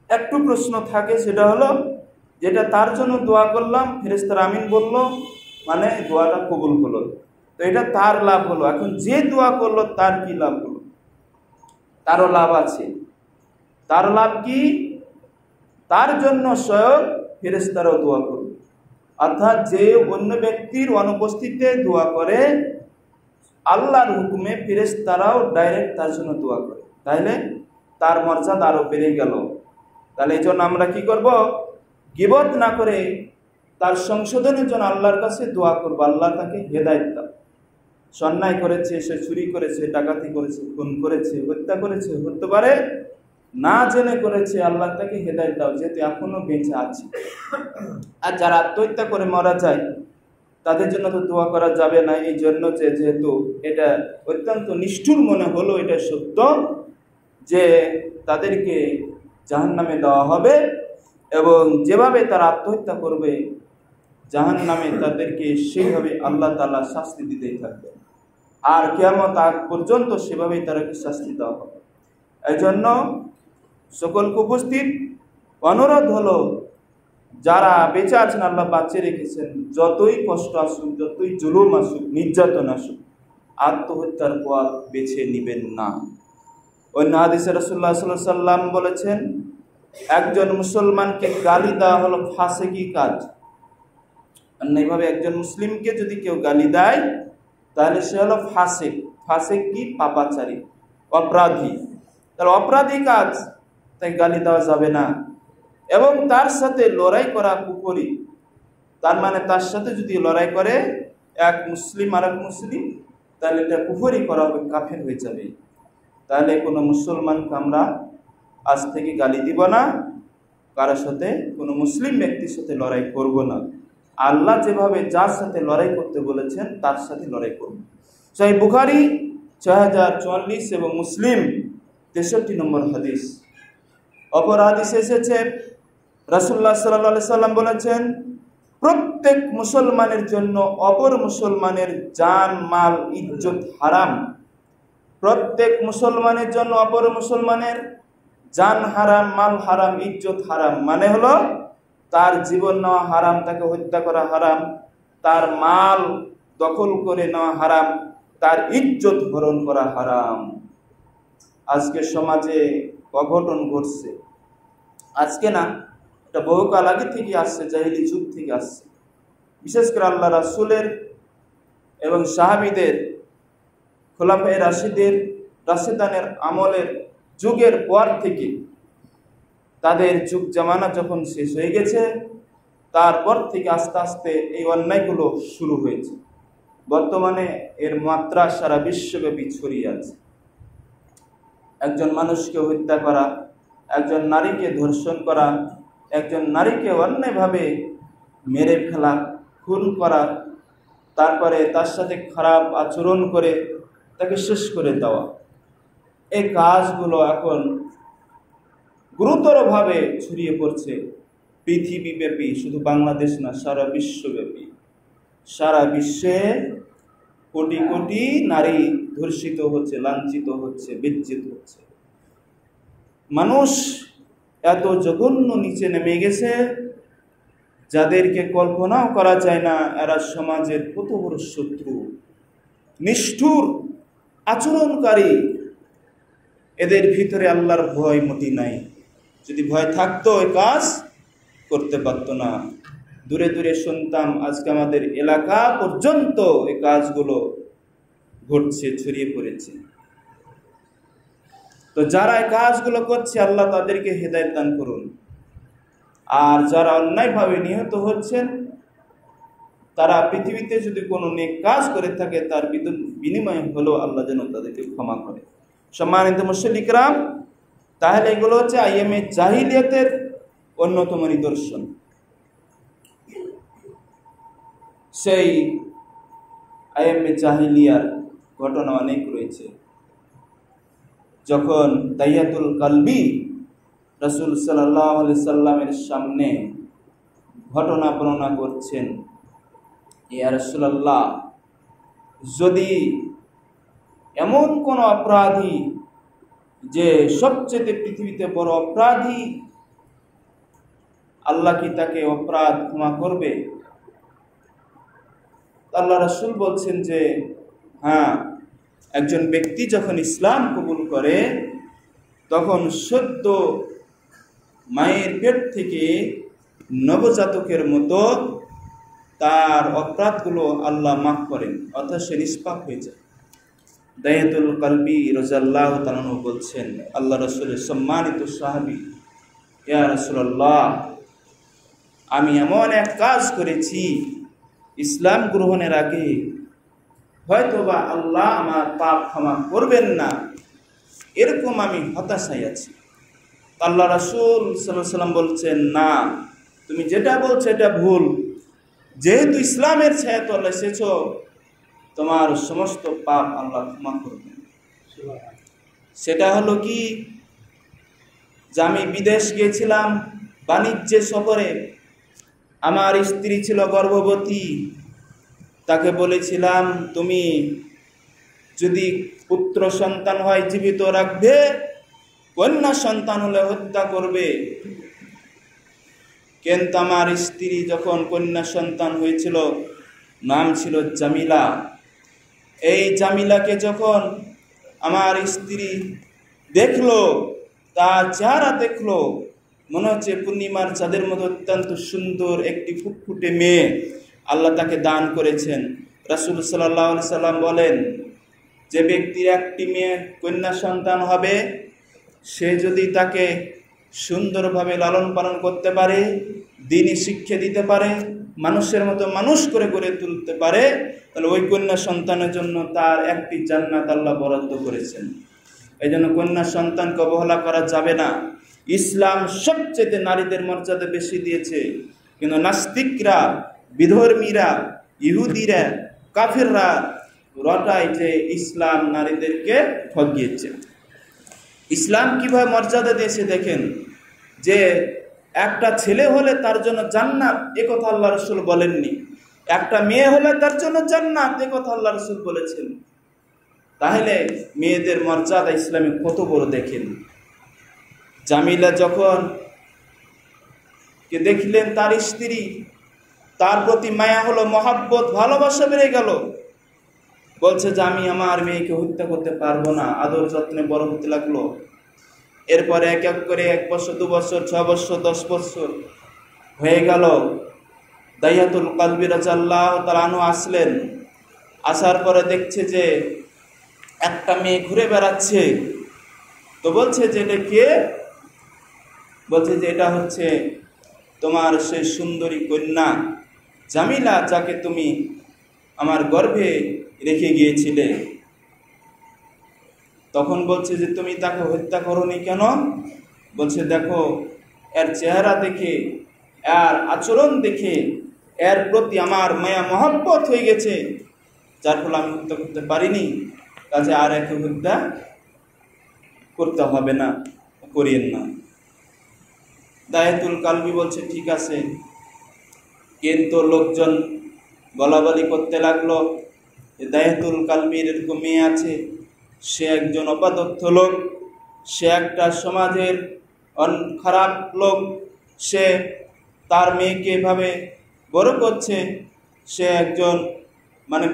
একটু প্রশ্ন থাকে, সেটা হলো যেটা তার জন্য দোয়া করলাম, ফেরেশতারা আমিন বলল, মানে দোয়াটা কবুল হলো, তো এটা তার লাভ হলো। এখন যে দোয়া করলো তার কি লাভ হলো? তারও লাভ আছে। তার লাভ কি? তার জন্য স্বয়ং ফেরেশতারাও দোয়া করবে। অর্থাৎ যে অন্য ব্যক্তির অনুপস্থিতিতে দোয়া করে, আল্লাহর হুকুমে ফেরেশতারাও ডাইরেক্ট তার জন্য দোয়া করে, তাইলে তার মর্যাদা আরো বেড়ে গেল। তাহলে এই জন্য আমরা কি করব? গীবত না করে তার সংশোধনের জন্য আল্লাহর কাছে দোয়া করবো, আল্লাহ তাকে হেদায়েত দাও। সে অন্যায় করেছে, সে চুরি করেছে, ডাকাতি করেছে, খুন করেছে, হত্যা করেছে, হতে পারে না জেনে করেছে, আল্লাহ তাকে হেদায়েত দাও, যেহেতু এখনো বেঁচে আছে। আর যারা আত্মহত্যা করে মারা যায় তাদের জন্য তো দোয়া করা যাবে না। এই জন্য যেহেতু এটা অত্যন্ত নিষ্ঠুর মনে হলো, এটা সত্য যে তাদেরকে জাহান্নামে দেওয়া হবে, এবং যেভাবে তারা আত্মহত্যা করবে জাহান্নামে তাদেরকে সেইভাবে আল্লাহ তাআলা শাস্তি দিতেই থাকবে, আর কিয়ামত আগ পর্যন্ত সেভাবেই তাদেরকে শাস্তি দেওয়া হবে। এই জন্য সকলকে উপস্থিত অনুরোধ হলো, যারা বেঁচে আছেন, আল্লাহ বাঁচিয়ে রেখেছেন, যতই কষ্ট আসুক, যতই জুলুম আসুক, নির্যাতন আসুক, আত্মহত্যার পথ বেছে নিবেন না। অন্য হাদিসে রাসূলুল্লাহ সাল্লাল্লাহু আলাইহি ওয়াসাল্লাম বলেছেন, একজন মুসলমানকে গালি দেওয়া হলো ফাসিকি কাজ। এইভাবে একজন মুসলিমকে যদি কেউ গালি দেয় তাহলে সে হলো ফাসিক। ফাসিক কি? পাপাচারী, অপরাধী। তাহলে অপরাধী কাজ, তাই গালি দেওয়া যাবে না। এবং তার সাথে লড়াই করা কুফরি। তার মানে তার সাথে যদি লড়াই করে এক মুসলিম আর এক মুসলিম, তাহলে এটা কুফরি করা হবে, কাফের হয়ে যাবে। তাহলে কোনো মুসলমানকে আমরা আজ থেকে গালি দিব না, কারোর সাথে, কোনো মুসলিম ব্যক্তির সাথে লড়াই করব না। আল্লাহ যেভাবে যার সাথে লড়াই করতে বলেছেন তার সাথে লড়াই করব। সহিহ বুখারী 6044 এবং মুসলিম 63 নম্বর হাদিস। অপর হাদিসে এসেছে, রাসূলুল্লাহ সাল্লাল্লাহু আলাইহি সাল্লাম বলেছেন, প্রত্যেক মুসলমানের জন্য অপর মুসলমানের জান, মাল, ইজ্জত হারাম। প্রত্যেক মুসলমানের জন্য অপর মুসলমানের জান হারাম, মাল হারাম, ইজ্জত হারাম। মানে হলো তার জীবন নেওয়া হারাম, তাকে হত্যা করা হারাম, তার মাল দখল করে নেওয়া হারাম, তার ইজ্জত হরণ করা হারাম। আজকে সমাজে অঘটন ঘটছে, আজকে না, এটা বহুকাল আগে থেকে আসছে, জাহিলি যুগ থেকে আসছে। বিশেষ করে আল্লাহ রাসূলের এবং সাহাবীদের, খোলাফায়ে রাশিদানের আমলের যুগের পর থেকে, তাদের যুগ জামানা যখন শেষ হয়ে গেছে, তারপর থেকে আস্তে আস্তে এই অন্যায়গুলো শুরু হয়েছে। বর্তমানে এর মাত্রা সারা বিশ্বব্যাপী ছড়িয়ে আছে। একজন মানুষকে হত্যা করা, একজন নারীকে ধর্ষণ করা, একজন নারীকে অন্যায়ভাবে মেরে ফেলা, খুন করা, তারপরে তার সাথে খারাপ আচরণ করে তাকে শেষ করে দেওয়া, এই কাজগুলো এখন গুরুতরভাবে ছড়িয়ে পড়ছে পৃথিবীব্যাপী, শুধু বাংলাদেশ না, সারা বিশ্বব্যাপী। সারা বিশ্বে কোটি কোটি নারী ধর্ষিত হচ্ছে, লাঞ্ছিত হচ্ছে, বিচ্ছিত হচ্ছে। মানুষ এত জঘন্য নিচে নেমে গেছে, যাদেরকে কল্পনাও করা যায় না। এরা সমাজের কত বড় শত্রু, নিষ্ঠুর আচরণকারী। এদের ভিতরে আল্লাহর ভয় মোটেই নাই। যদি ভয় থাকতো এই কাজ করতে পারতো না। দূরে দূরে শুনতাম, আজকে আমাদের এলাকা পর্যন্ত এই কাজগুলো ঘটছে, ছড়িয়ে পড়েছে। তো যারা এই কাজগুলো করছে, আল্লাহ তাদেরকে হেদায়েত দান করুন। আর যারা অন্যায়ভাবে নিহত হচ্ছেন, তারা পৃথিবীতে যদি কোনো নেক কাজ করে থাকে, তার বিনিময় হলো আল্লাহ যেন তাদেরকে ক্ষমা করে। সম্মানিত মুসল্লি কিরাম, তাহলে এগুলো হচ্ছে আইএমএ জাহিলিয়াতের অন্যতম নিদর্শন। সেই আইএমএ জাহিলিয়ার ঘটনা অনেক রয়েছে। যখন দাইয়াতুল কালবি রাসূল সাল্লাল্লাহু আলাইহি সাল্লামের সামনে ঘটনা বর্ণনা করছেন, ইয়া রাসূলুল্লাহ, যদি এমন কোন অপরাধী যে সবচেয়ে পৃথিবীতে বড় অপরাধী, আল্লাহ কি তাকে অপরাধ ক্ষমা করবে? আল্লাহ রাসূল বলছেন যে হ্যাঁ, একজন ব্যক্তি যখন ইসলাম কবুল করে, তখন সদ্য মায়ের পেট থেকে নবজাতকের মতো তার অপরাধগুলো আল্লাহ মাফ করেন, অর্থাৎ সে নিষ্পাপ হয়ে যায়। দাইয়াতুল কালবি রাদিয়াল্লাহু তাআলা আনহু বলছেন, আল্লাহ রাসূলের সম্মানিত সাহাবী, ইয়া রাসূলুল্লাহ, আমি এমন এক কাজ করেছি ইসলাম গ্রহণের আগে, হয়তোবা আল্লাহ আমার পাপ ক্ষমা করবেন না, এরকম আমি হতাশায় আছি। আল্লাহ রাসূল সাল্লাল্লাহু আলাইহি ওয়াসাল্লাম বলছেন, না, তুমি যেটা বলছো এটা ভুল। যেহেতু ইসলামের ছায়াতলে এসেছো, তোমার সমস্ত পাপ আল্লাহ ক্ষমা করবেন। সেটা হলো কি, যে আমি বিদেশ গিয়েছিলাম বাণিজ্যে সফরে, আমার স্ত্রী ছিল গর্ভবতী, তাকে বলেছিলাম তুমি যদি পুত্র সন্তান হয় জীবিত রাখবে, কন্যা সন্তান হলে হত্যা করবে। কিন্তু আমার স্ত্রী যখন কন্যা সন্তান হয়েছিল, নাম ছিল জামিলা, এই জামিলাকে যখন আমার স্ত্রী দেখলো, তার চেহারা দেখলো, মনে হচ্ছে পূর্ণিমার চাঁদের মতো অত্যন্ত সুন্দর একটি ফুটফুটে মেয়ে আল্লাহ তাকে দান করেছেন। রাসূল সাল্লাল্লাহু আলাইহি সাল্লাম বলেন, যে ব্যক্তির একটি মেয়ে কন্যা সন্তান হবে, সে যদি তাকে সুন্দরভাবে লালন পালন করতে পারে, দ্বীনি শিক্ষা দিতে পারে, মানুষের মতো মানুষ করে গড়ে তুলতে পারে, তাহলে ওই কন্যা সন্তানের জন্য তার একটি জান্নাত আল্লাহ বরাদ্দ করেছেন। এই জন্য কন্যা সন্তানকে অবহেলা করা যাবে না। ইসলাম সবচেয়ে নারীদের মর্যাদা বেশি দিয়েছে, কিন্তু নাস্তিকরা, বিধর্মীরা, ইহুদিরা, কাফিররা রটায় যে ইসলাম নারীদেরকে ঠকিয়েছে। ইসলাম কিভাবে মর্যাদা দিয়েছে দেখেন, যে একটা ছেলে হলে তার জন্য জান্নাত, এ কথা আল্লাহ রাসূল বলেননি। একটা মেয়ে হলে তার জন্য জান্নাত, এ কথা আল্লাহ রাসূল বলেছেন। তাহলে মেয়েদের মর্যাদা ইসলামে কত বড় দেখেন। জামিলা যখন কে দেখলেন তার স্ত্রী, তার প্রতি মায়া হলো, মহাব্বত, ভালোবাসা বেড়ে গেল। বলছে যে আমি আমার মেয়েকে হত্যা করতে পারবো না, আদর যত্নে বড় হতে লাগলো। এরপরে এক এক করে 1 বছর, 2 বছর, 6 বছর, 10 বছর হয়ে গেল। দাইয়াতুল কালবি রাদিয়াল্লাহু তাআলা আনহু আসলেন। আসার পরে দেখছে যে একটা মেয়ে ঘুরে বেড়াচ্ছে। তো বলছে যে এটা কে? বলছে যে এটা হচ্ছে তোমার সেই সুন্দরী কন্যা জামিলা, যাকে তুমি আমার গর্ভে রেখে গিয়েছিলে। তখন বলছে যে তুমি তাকে হত্যা করোনি কেন? বলছে দেখো এর চেহারা দেখে, এর আচরণ দেখে এর প্রতি আমার মায়া মহব্বত হয়ে গেছে, যার ফলে আমি হত্যা করতে পারিনি, কাজে আর একে হত্যা করতে হবে না, করিয়েন না। দায়াতুল কালবি বলছে ঠিক আছে, কিন্তু লোকজন বলাবলি করতে লাগলো দায়াতুল কালবির এরকম মেয়ে আছে, সে একজন অপদার্থ লোক, সে একটা সমাজের খারাপ লোক, সে তার মেয়েকে এভাবে বড় করছে, সে একজন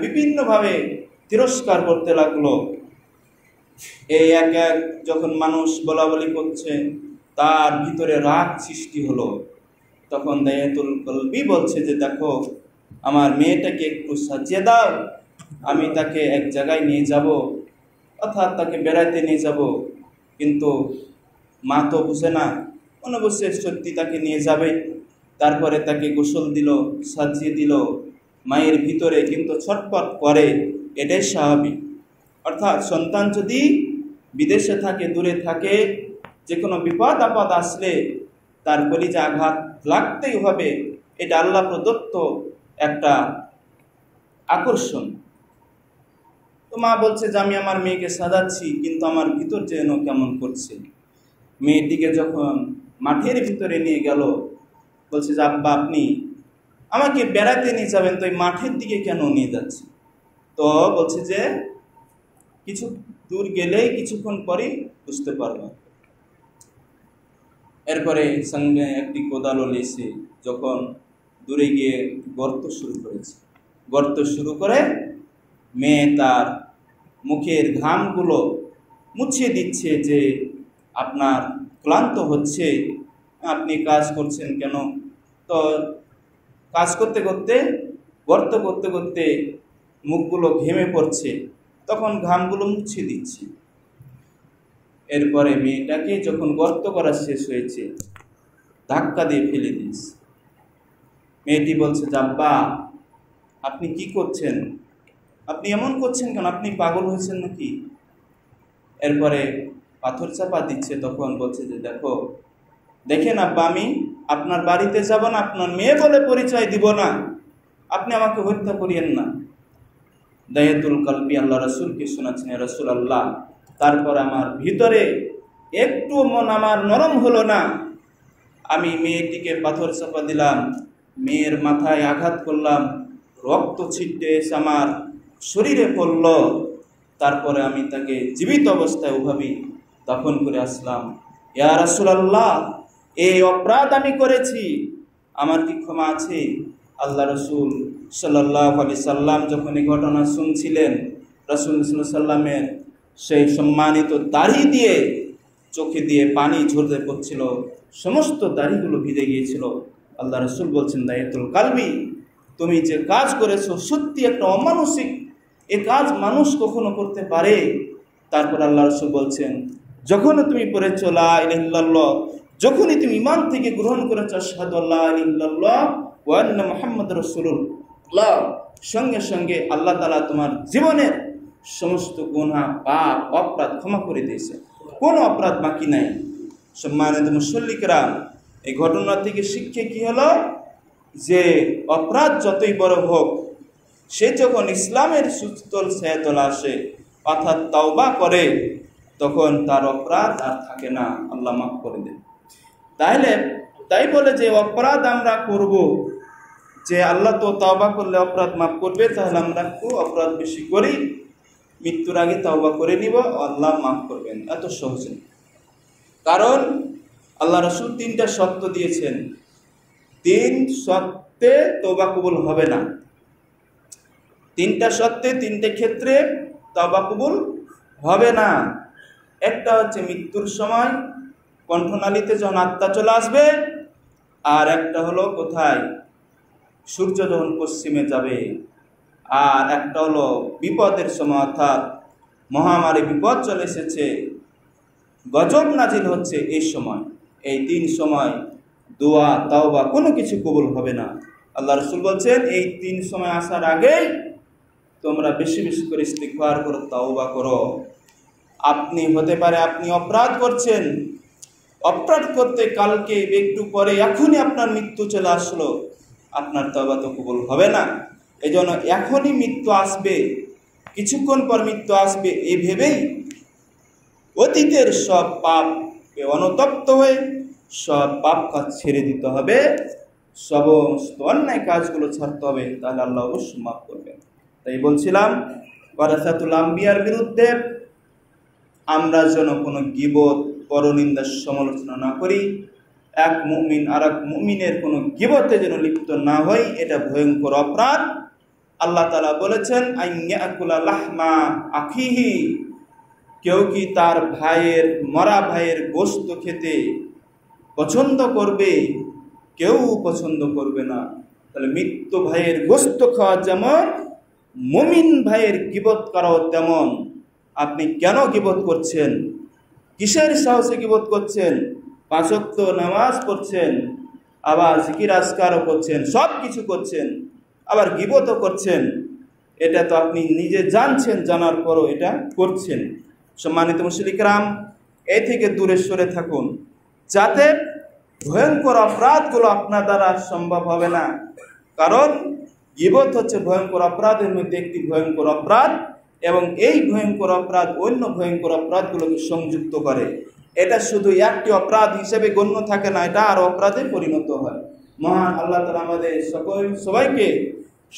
বিভিন্নভাবে তিরস্কার করতে লাগলো। এই এক এক যখন মানুষ বলাবলি করছে, তার ভিতরে রাগ সৃষ্টি হলো। তখন দায়াতুল কালবি বলছে যে দেখো আমার মেয়েটাকে একটু সাজিয়ে দাও, আমি তাকে এক জায়গায় নিয়ে যাব, অর্থাৎ তাকে বেড়াইতে নিয়ে যাব। কিন্তু মা তো বুঝে না, মনে বসে সত্যি তাকে নিয়ে যাবে। তারপরে তাকে গোসল দিল, সাজিয়ে দিল, মায়ের ভিতরে কিন্তু ছটফট করে, এটাই স্বাভাবিক। অর্থাৎ সন্তান যদি বিদেশে থাকে, দূরে থাকে, যে কোনো বিপদ আপদ আসলে তার কলিজা আঘাত লাগতেই হবে, এটা আল্লাহ প্রদত্ত একটা আকর্ষণ। তো মা বলছে যে আমি আমার মেয়েকে সাজাচ্ছি, কিন্তু আমার ভিতর যেন কেমন করছে। মেয়েটিকে যখন মাঠের ভিতরে নিয়ে গেল, বলছে যে আব্বা আপনি আমাকে বেড়াতে নিয়ে যাবেন, তো এই মাঠের দিকে কেন নিয়ে যাচ্ছে? তো বলছে যে কিছু দূর গেলেই কিছুক্ষণ পরেই বুঝতে পারবেন। এরপরে সঙ্গে একটি কোদালও এসে যখন দূরে গিয়ে গর্ত শুরু করেছে, গর্ত শুরু করে মেয়ে তার মুখের ঘামগুলো মুছিয়ে দিচ্ছে যে আপনার ক্লান্ত হচ্ছে, আপনি কাজ করছেন কেন? তো কাজ করতে করতে, গর্ত করতে করতে মুখগুলো ঘেমে পড়ছে, তখন ঘামগুলো মুছিয়ে দিচ্ছে। এরপরে মেয়েটাকে যখন গর্ত করা শেষ হয়েছে, ধাক্কা দিয়ে ফেলে দিয়েছে। মেয়েটি বলছে আব্বা আপনি কি করছেন? আপনি এমন করছেন কেন? আপনি পাগল হয়েছেন নাকি? এরপরে পাথর চাপা দিচ্ছে। তখন বলছে যে দেখেন আব্বা, আমি আপনার বাড়িতে যাব না, আপনার মেয়ে বলে পরিচয় দিব না, আপনি আমাকে হত্যা করিয়েন না। দায়াতুল কালবি আল্লাহ রসুলকে শোনাচ্ছেন, রসুল আল্লাহ, তারপর আমার ভিতরে একটু মন আমার নরম হলো না। আমি মেয়েটিকে পাথর চাপা দিলাম, মেয়ের মাথায় আঘাত করলাম, রক্ত ছিটে এসে আমার শরীরে পড়ল। তারপরে আমি তাকে জীবিত অবস্থায় ওভাবেই দাফন করে আসলাম। ইয়া রাসূলুল্লাহ, এই অপরাধ আমি করেছি, আমার কি ক্ষমা আছে? আল্লাহ রসুল সাল্লাল্লাহু আলাইহি সাল্লাম যখন এই ঘটনা শুনছিলেন, রাসূল সাল্লাল্লাহু আলাইহি সাল্লামের সেই সম্মানিত দাড়ি দিয়ে চোখে দিয়ে পানি ঝরতে পড়ছিল, সমস্ত দাড়িগুলো ভিজে গিয়েছিল। আল্লাহ রসুল বলছেন, দায়াতুল কালবি, তুমি যে কাজ করেছো সত্যি একটা অমানুষিক, এ কাজ মানুষ কখনো করতে পারে? তারপর আল্লাহ রসুল বলছেন, যখন তুমি পড়েছো লা ইলাহা ইল্লাল্লাহ, যখনই তুমি ঈমান থেকে গ্রহণ করেছো আশহাদু আল্লা ইলাহা ইল্লাল্লাহ ওয়া আন্না মুহাম্মাদুর রাসূলুল্লাহ, সঙ্গে সঙ্গে আল্লাহ তাআলা তোমার জীবনের সমস্ত গুনাহ, পাপ, অপরাধ ক্ষমা করে দিয়েছে, কোনো অপরাধ বাকি নাই। সম্মানিত মুসল্লিকরা, এই ঘটনা থেকে শিক্ষা কি হলো? যে অপরাধ যতই বড় হোক, সে যখন ইসলামের সুস্থল ছায়াতলে আসে, অর্থাৎ তাওবা করে, তখন তার অপরাধ আর থাকে না, আল্লাহ মাফ করে দেন। তাই বলে যে অপরাধ আমরা করব, যে আল্লাহ তো তাওবা করলে অপরাধ মাফ করবে, তাহলে আমরা একটু অপরাধ বেশি করি, মৃত্যুর আগে তাওবা করে নিব, আল্লাহ মাফ করবেন, এত সহজ না। কারণ আল্লাহ রসুল 3টা শর্ত দিয়েছেন, 3 শর্তে তওবা কবুল হবে না। 3টা শর্তে 3টে ক্ষেত্রে তওবা কবুল হবে না। একটা হচ্ছে মৃত্যুর সময় কণ্ঠনালীতে যখন আত্মা চলে আসবে, আর একটা হলো কোথায়? সূর্য যখন পশ্চিমে যাবে, আর একটা হলো বিপদের সময়, অর্থাৎ মহামারী বিপদ চলে এসেছে, গজব নাজিল হচ্ছে, এই সময়। এই 3 সময় দোয়া, তাওবা কোনো কিছু কবুল হবে না। আল্লাহ রসুল বলছেন, এই 3 সময় আসার আগেই তোমরা বেশি বেশি করে ইস্তিগফার করো, তাওবা করো। আপনি হতে পারে আপনি অপরাধ করছেন, অপরাধ করতে কালকে একটু পরে এখনই আপনার মৃত্যু চলে আসলো, আপনার তওবা তো কবুল হবে না। এজন্য এখনই মৃত্যু আসবে, কিছুক্ষণ পর মৃত্যু আসবে, এই ভেবেই অতীতের সব পাপ অনুতপ্ত হয়ে সব পাপ কাজ ছেড়ে দিতে হবে, সমস্ত অন্যায় কাজগুলো ছাড়তে হবে, তাহলে আল্লাহ অবশ্যই মাফ করবেন। তাই বলছিলাম ওয়ারাসাতুল আম্বিয়ার বিরুদ্ধে আমরা যেন কোনো গীবত, পরনিন্দার সমালোচনা না করি, এক মুমিন আর এক মুমিনের কোনো গীবতে যেন লিপ্ত না হই, এটা ভয়ঙ্কর অপরাধ। আল্লাহ তাআলা বলেছেন আইয়াকুলা লাহমা আখিহি, কেউ কি তার ভাইয়ের, মরা ভাইয়ের গোশত খেতে পছন্দ করবে? কেউ পছন্দ করবে না। তাহলে মৃত্যু ভাইয়ের গোশত খাওয়া যেমন, মুমিন ভাইয়ের গীবত করাও তেমন। আপনি কেন গীবত করছেন? কিসের সাহসে গীবত করছেন? 5 ওয়াক্ত নামাজ পড়ছেন, আবার জিকির আজকারও করছেন, সব কিছু করছেন, আবার গীবতও করছেন। এটা তো আপনি নিজে জানছেন, জানার পরও এটা করছেন। সম্মানিত মুশরিকরাম, এই থেকে দূরে সরে থাকুন, যাতে ভয়ঙ্কর অপরাধগুলো আপনার দ্বারা সম্ভব হবে না। কারণ গীবত হচ্ছে ভয়ঙ্কর অপরাধের মধ্যে একটি ভয়ঙ্কর অপরাধ, এবং এই ভয়ঙ্কর অপরাধ অন্য ভয়ঙ্কর অপরাধগুলোকে সংযুক্ত করে। এটা শুধু একটি অপরাধ হিসেবে গণ্য থাকে না, এটা আরো অপরাধে পরিণত হয়। মহান আল্লাহ তাআলা আমাদের সবাইকে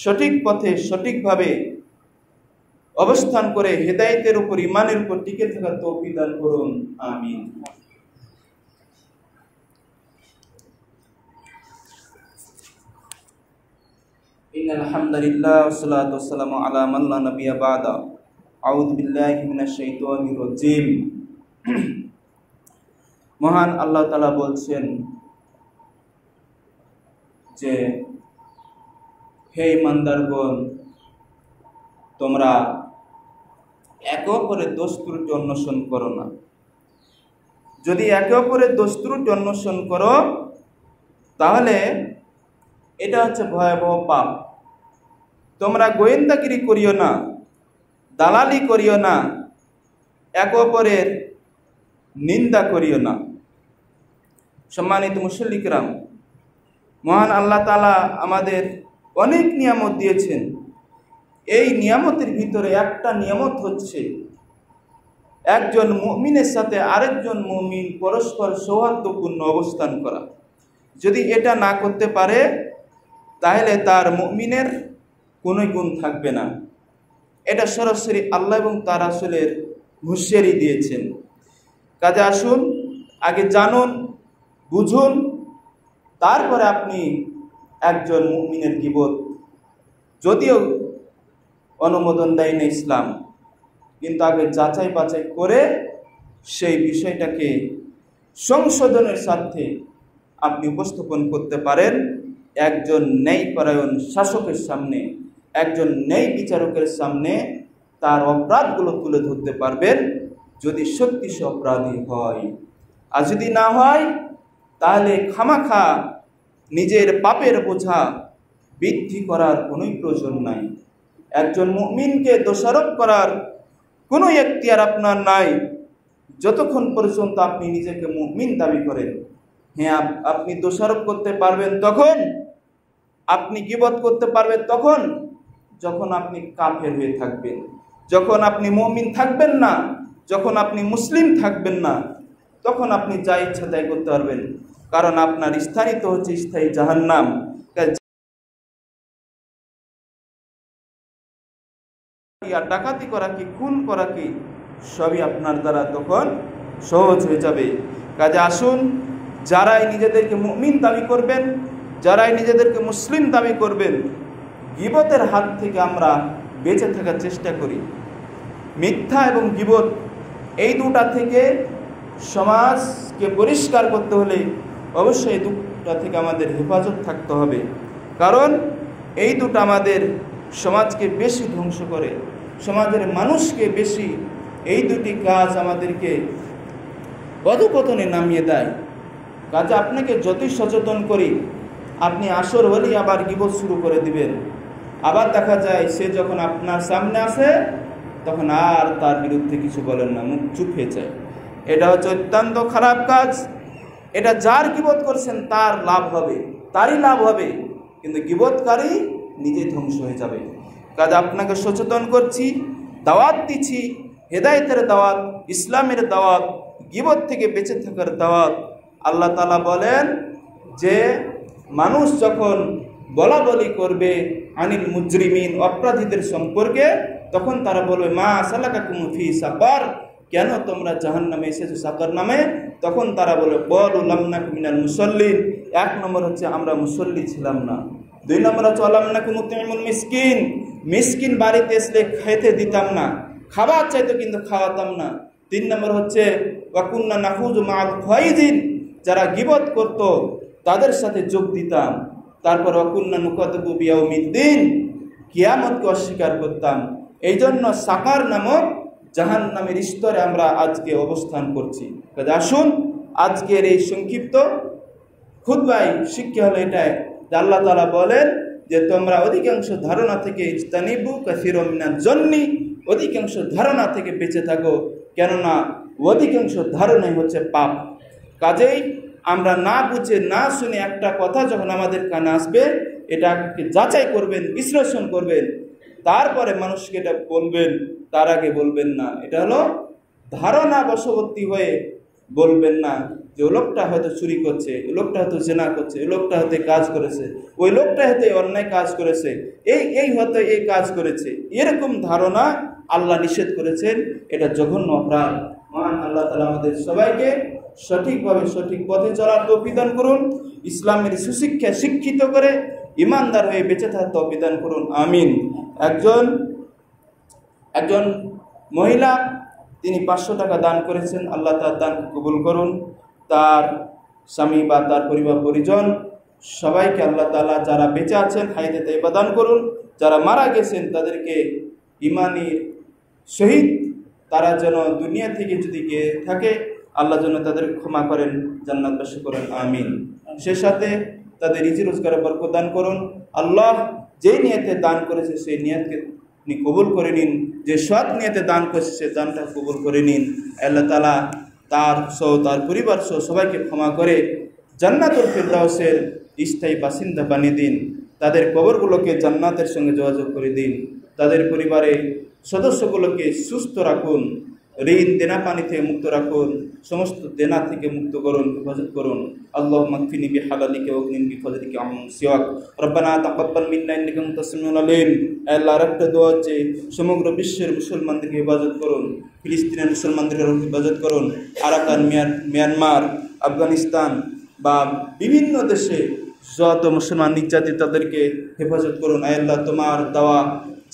সঠিক পথে সঠিকভাবে অবস্থান করে হেদায়েতের উপর, ঈমানের উপর টিকে থাকার তৌফিক দান করুন, আমিন। ইন্নাল হামদুলিল্লাহ ওয়াসসালাতু ওয়াসসালামু আলা মান লা নাবিয়্যা বা'দা। আউযু বিল্লাহি মিনাশ শাইতানির রাজীম। মহান আল্লাহ তাআলা বলছেন যে, হে ঈমানদারগণ, তোমরা একে অপরের দোষ ত্রুটি অন্বেষণ করো না। যদি একে অপরের দোষ ত্রুটি অন্বেষণ করো, তাহলে এটা হচ্ছে ভয়াবহ পাপ। তোমরা গোয়েন্দাগিরি করিও না, দালালি করিও না, একে অপরের নিন্দা করিও না। সম্মানিত মুশরিকরাম, মহান আল্লাহ তাআলা আমাদের অনেক নিয়ামত দিয়েছেন। এই নিয়ামতের ভিতরে একটা নিয়ামত হচ্ছে একজন মুমিনের সাথে আরেকজন মুমিন পরস্পর সৌহার্দ্যপূর্ণ অবস্থান করা। যদি এটা না করতে পারে, তাহলে তার মুমিনের কোনো গুণ থাকবে না। এটা সরাসরি আল্লাহ এবং তার রাসূলের হুঁশিয়ারি দিয়েছেন। কাজে আসুন, আগে জানুন, বুঝুন, তারপরে আপনি একজন মুমিনের গীবত, যদিও অনুমোদন দেয় না ইসলাম, কিন্তু আগে যাচাই বাছাই করে সেই বিষয়টাকে সংশোধনের স্বার্থে আপনি উপস্থাপন করতে পারেন একজন ন্যায়পরায়ণ শাসকের সামনে, একজন ন্যায় বিচারকের সামনে তার অপরাধগুলো তুলে ধরতে পারবেন, যদি সত্যি সে অপরাধী হয়। আর যদি না হয়, তাহলে খামাখা নিজের পাপের বোঝা বৃদ্ধি করার কোনোই প্রয়োজন নাই। একজন মুমিনকে দোষারোপ করার কোনো এখতিয়ার আপনার নাই, যতক্ষণ পর্যন্ত আপনি নিজেকে মুমিন দাবি করেন। হ্যাঁ, আপনি দোষারোপ করতে পারবেন তখন, আপনি গীবত করতে পারবেন তখন যখন আপনি কাফের হয়ে থাকবেন, যখন আপনি মুমিন থাকবেন না, যখন আপনি মুসলিম থাকবেন না, তখন আপনি যা ইচ্ছা তাই করতে পারবেন। কারণ আপনার স্থানই তো হচ্ছে স্থায়ী জাহান্নাম। ডাকাতি করা কি, খুন করা কি, সবই আপনার দ্বারা তখন সহজ হয়ে যাবে। কাজে আসুন, যারাই নিজেদেরকে মুমিন দাবি করবেন, যারাই নিজেদেরকে মুসলিম দাবি করবেন, গীবতের হাত থেকে আমরা বেঁচে থাকার চেষ্টা করি। মিথ্যা এবং গীবত, এই দুটা থেকে সমাজকে পরিষ্কার করতে হলে অবশ্যই এই দুটা থেকে আমাদের হেফাজত থাকতে হবে। কারণ এই দুটো আমাদের সমাজকে বেশি ধ্বংস করে, সমাজের মানুষকে বেশি, এই দুটি কাজ আমাদেরকে অধঃপতনে নামিয়ে দেয়। কাজে আপনাকে যতই সচেতন করি, আপনি আসর হলেই আবার গীবত শুরু করে দিবেন। আবার দেখা যায় সে যখন আপনার সামনে আসে, তখন আর তার বিরুদ্ধে কিছু বলেন না, মুখ চুপ হয়ে যায়। এটা হচ্ছে অত্যন্ত খারাপ কাজ। এটা যার গীবত করছেন তার লাভ হবে, তারই লাভ হবে, কিন্তু গীবতকারী নিজে ধ্বংস হয়ে যাবে। কাজে আপনাকে সচেতন করছি, দাওয়াত দিচ্ছি, হেদায়েতের দাওয়াত, ইসলামের দাওয়াত, গীবত থেকে বেঁচে থাকার দাওয়াত। আল্লাহ তাআলা বলেন যে মানুষ যখন বলা বলি করবে আনিল মুজরিমিন, অপরাধীদের সম্পর্কে, তখন তারা বলবে মা সালাকাকুম ফি সাকার, কেন তোমরা জাহান্নামে এসেছো, সাকার নামে। তখন তারা বলে বলু লাম নাকু মিনাল মুসাল্লিন, এক নম্বর হচ্ছে আমরা মুসল্লি ছিলাম না, দুই নম্বর হচ্ছে লাম নাকু মুতঈমুল মিসকিন, মিসকিন বাড়িতে এসে খেতে দিতাম না, খাবার চাইতো কিন্তু খাওয়াতাম না, তিন নম্বর হচ্ছে ওয়া কুন্না নাখুযু মাআল খায়দিন, যারা গীবত করত তাদের সাথে যোগ দিতাম, তারপর ওয়া কুন্না নুকাযযিবু বিয়াউমিদ্দিন, কিয়ামতকে অস্বীকার করতাম। এই জন্য সাকার নামক জাহান্নামের স্তরে আমরা আজকে অবস্থান করছি। কাজে আসুন আজকের এই সংক্ষিপ্ত খুতবায় শিক্ষা হলো এটাই যে আল্লাহ তাআলা বলেন যে তোমরা অধিকাংশ ধারণা থেকে ইজতানিবু কাসীরাম মিনাজ জন্নি, অধিকাংশ ধারণা থেকে বেঁচে থাকো, কেননা অধিকাংশ ধারণাই হচ্ছে পাপ। কাজেই আমরা না বুঝে না শুনে একটা কথা যখন আমাদের কানে আসবে, এটাকে যাচাই করবেন, বিশ্লেষণ করবেন, তারপরে মানুষকে এটা বলবেন, তার আগে বলবেন না। এটা হলো ধারণা বশবর্তী হয়ে বলবেন না যে ও লোকটা হয়তো চুরি করছে, ওই লোকটা হয়তো জেনা করছে, ওই লোকটা হয়তো কাজ করেছে, ওই লোকটা হয়তো অন্যায় কাজ করেছে, এই হয়তো এই কাজ করেছে, এরকম ধারণা আল্লাহ নিষেধ করেছেন। এটা জঘন্য অপরাধ। মহান আল্লাহ তাআলা আমাদের সবাইকে সঠিকভাবে সঠিক পথে চলার তৌফিক দান করুন, ইসলামের সুশিক্ষা শিক্ষিত করে ইমানদার হয়ে বেঁচে থাকার তৌফিক দান করুন, আমিন। একজন মহিলা তিনি 500 টাকা দান করেছেন, আল্লাহ তার দান কবুল করুন। তার স্বামী বা তার পরিবার পরিজন সবাইকে আল্লাহ তাআলা যারা বেঁচে আছেন হায়াতে তাইয়্যিবা দান করুন, যারা মারা গেছেন তাদেরকে ঈমানি শহীদ তারা যেন দুনিয়া থেকে যদি গিয়ে থাকে আল্লাহ যেন তাদের ক্ষমা করেন, জান্নাতবাসী করেন, আমিন। সে সাথে তাদের রিজিক রোজগারে বরকত দান করুন। আল্লাহ যেই নিয়তে দান করেছে সেই নিয়তকে আপনি কবুল করে নিন, যে সৎ নিয়তে দান করেছে সে দানটা কবুল করে নিন। আল্লাহ তাআলা তার সহ তার পরিবার সহ সবাইকে ক্ষমা করে জান্নাতুল ফিরদাউসের স্থায়ী বাসিন্দা বানিয়ে দিন। তাদের কবরগুলোকে জান্নাতের সঙ্গে যোগাযোগ করে দিন। তাদের পরিবারের সদস্যগুলোকে সুস্থ রাখুন, ঋণ দেনা পানি থেকে মুক্ত রাখুন, সমস্ত দেনা থেকে মুক্ত করুন, হেফাজত করুন। আল্লাহুম্মা কফিনি বিহালালিকা ওয়া কফিনি বিফজলিকা আম্মান সিওয়াক। রব্বানা তাকাব্বাল মিন্না ইন্নাকা আনতাস সামিউল আলিম। আল্লাহ একটা দোয়া আছে, সমগ্র বিশ্বের মুসলমানদেরকে হেফাজত করুন, ফিলিস্তিনের মুসলমানদেরকে হেফাজত করুন, আরাকান, মিয়ানমার, আফগানিস্তান বা বিভিন্ন দেশে যত মুসলমান নির্যাতিত তাদেরকে হেফাজত করুন। আল্লাহ তোমার দেওয়া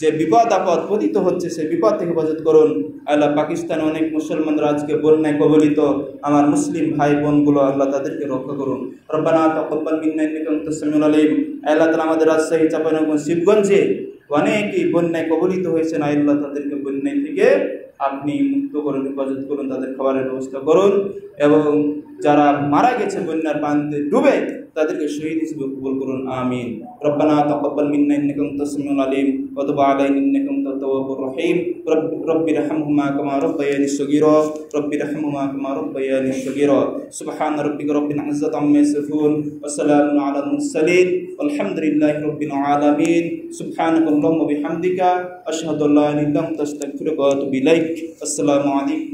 যে বিপদ আপদ পতিত হচ্ছে সেই বিপদ থেকে হেফাজত করুন। আল্লাহ পাকিস্তানে অনেক মুসলমানরা আজকে বন্যায় কবলিত, আমার মুসলিম ভাই বোনগুলো আল্লাহ তাদেরকে রক্ষা করুন। রব্বানা তাকাব্বাল মিন্না ইন্নাকা আনতাস সামিউল আলিম। আল্লাহ তাআলা আমাদের রাজশাহী, চাঁপাইনবাবগঞ্জ, শিবগঞ্জে অনেকেই বন্যায় কবলিত হয়েছেন, আল্লাহ তাদেরকে বন্যায় থেকে আপনি মুক্ত করুন, হেফাজত করুন, তাদের খাবারের ব্যবস্থা করুন, এবং যারা মারা গেছে বন্যার পানিতে ডুবে তাদেরকে শহীদ হিসেবে কবুল করুন, আমিন। রব্বানা তাকাব্বাল মিন্না ইন্নাকা আনতাস সামিউল আলিম ওয়া তুব আলাইনা ইন্নাকা আনতাত তাওয়াবুর রহিম। রব্বিরহামহুমা কামা রাব্বায়ানি সগীরা, রব্বিরহামহুমা কামা রাব্বায়ানি সগীরা। সুবহান রাব্বিকা রাব্বিল ইজ্জাতি আম্মা ইয়াসিফুন ওয়া সালামুন আলাল মুরসালিন ওয়ালহামদুলিল্লাহি রাব্বিল আলামিন। সুবহানাকাল্লাহুম্মা ওয়া বিহামদিকা আশহাদু আল্লা ইলাহা ইল্লা আনতা আস্তাগফিরুকা ওয়া আতুবু ইলাইক। আসসালামু আলাইকুম।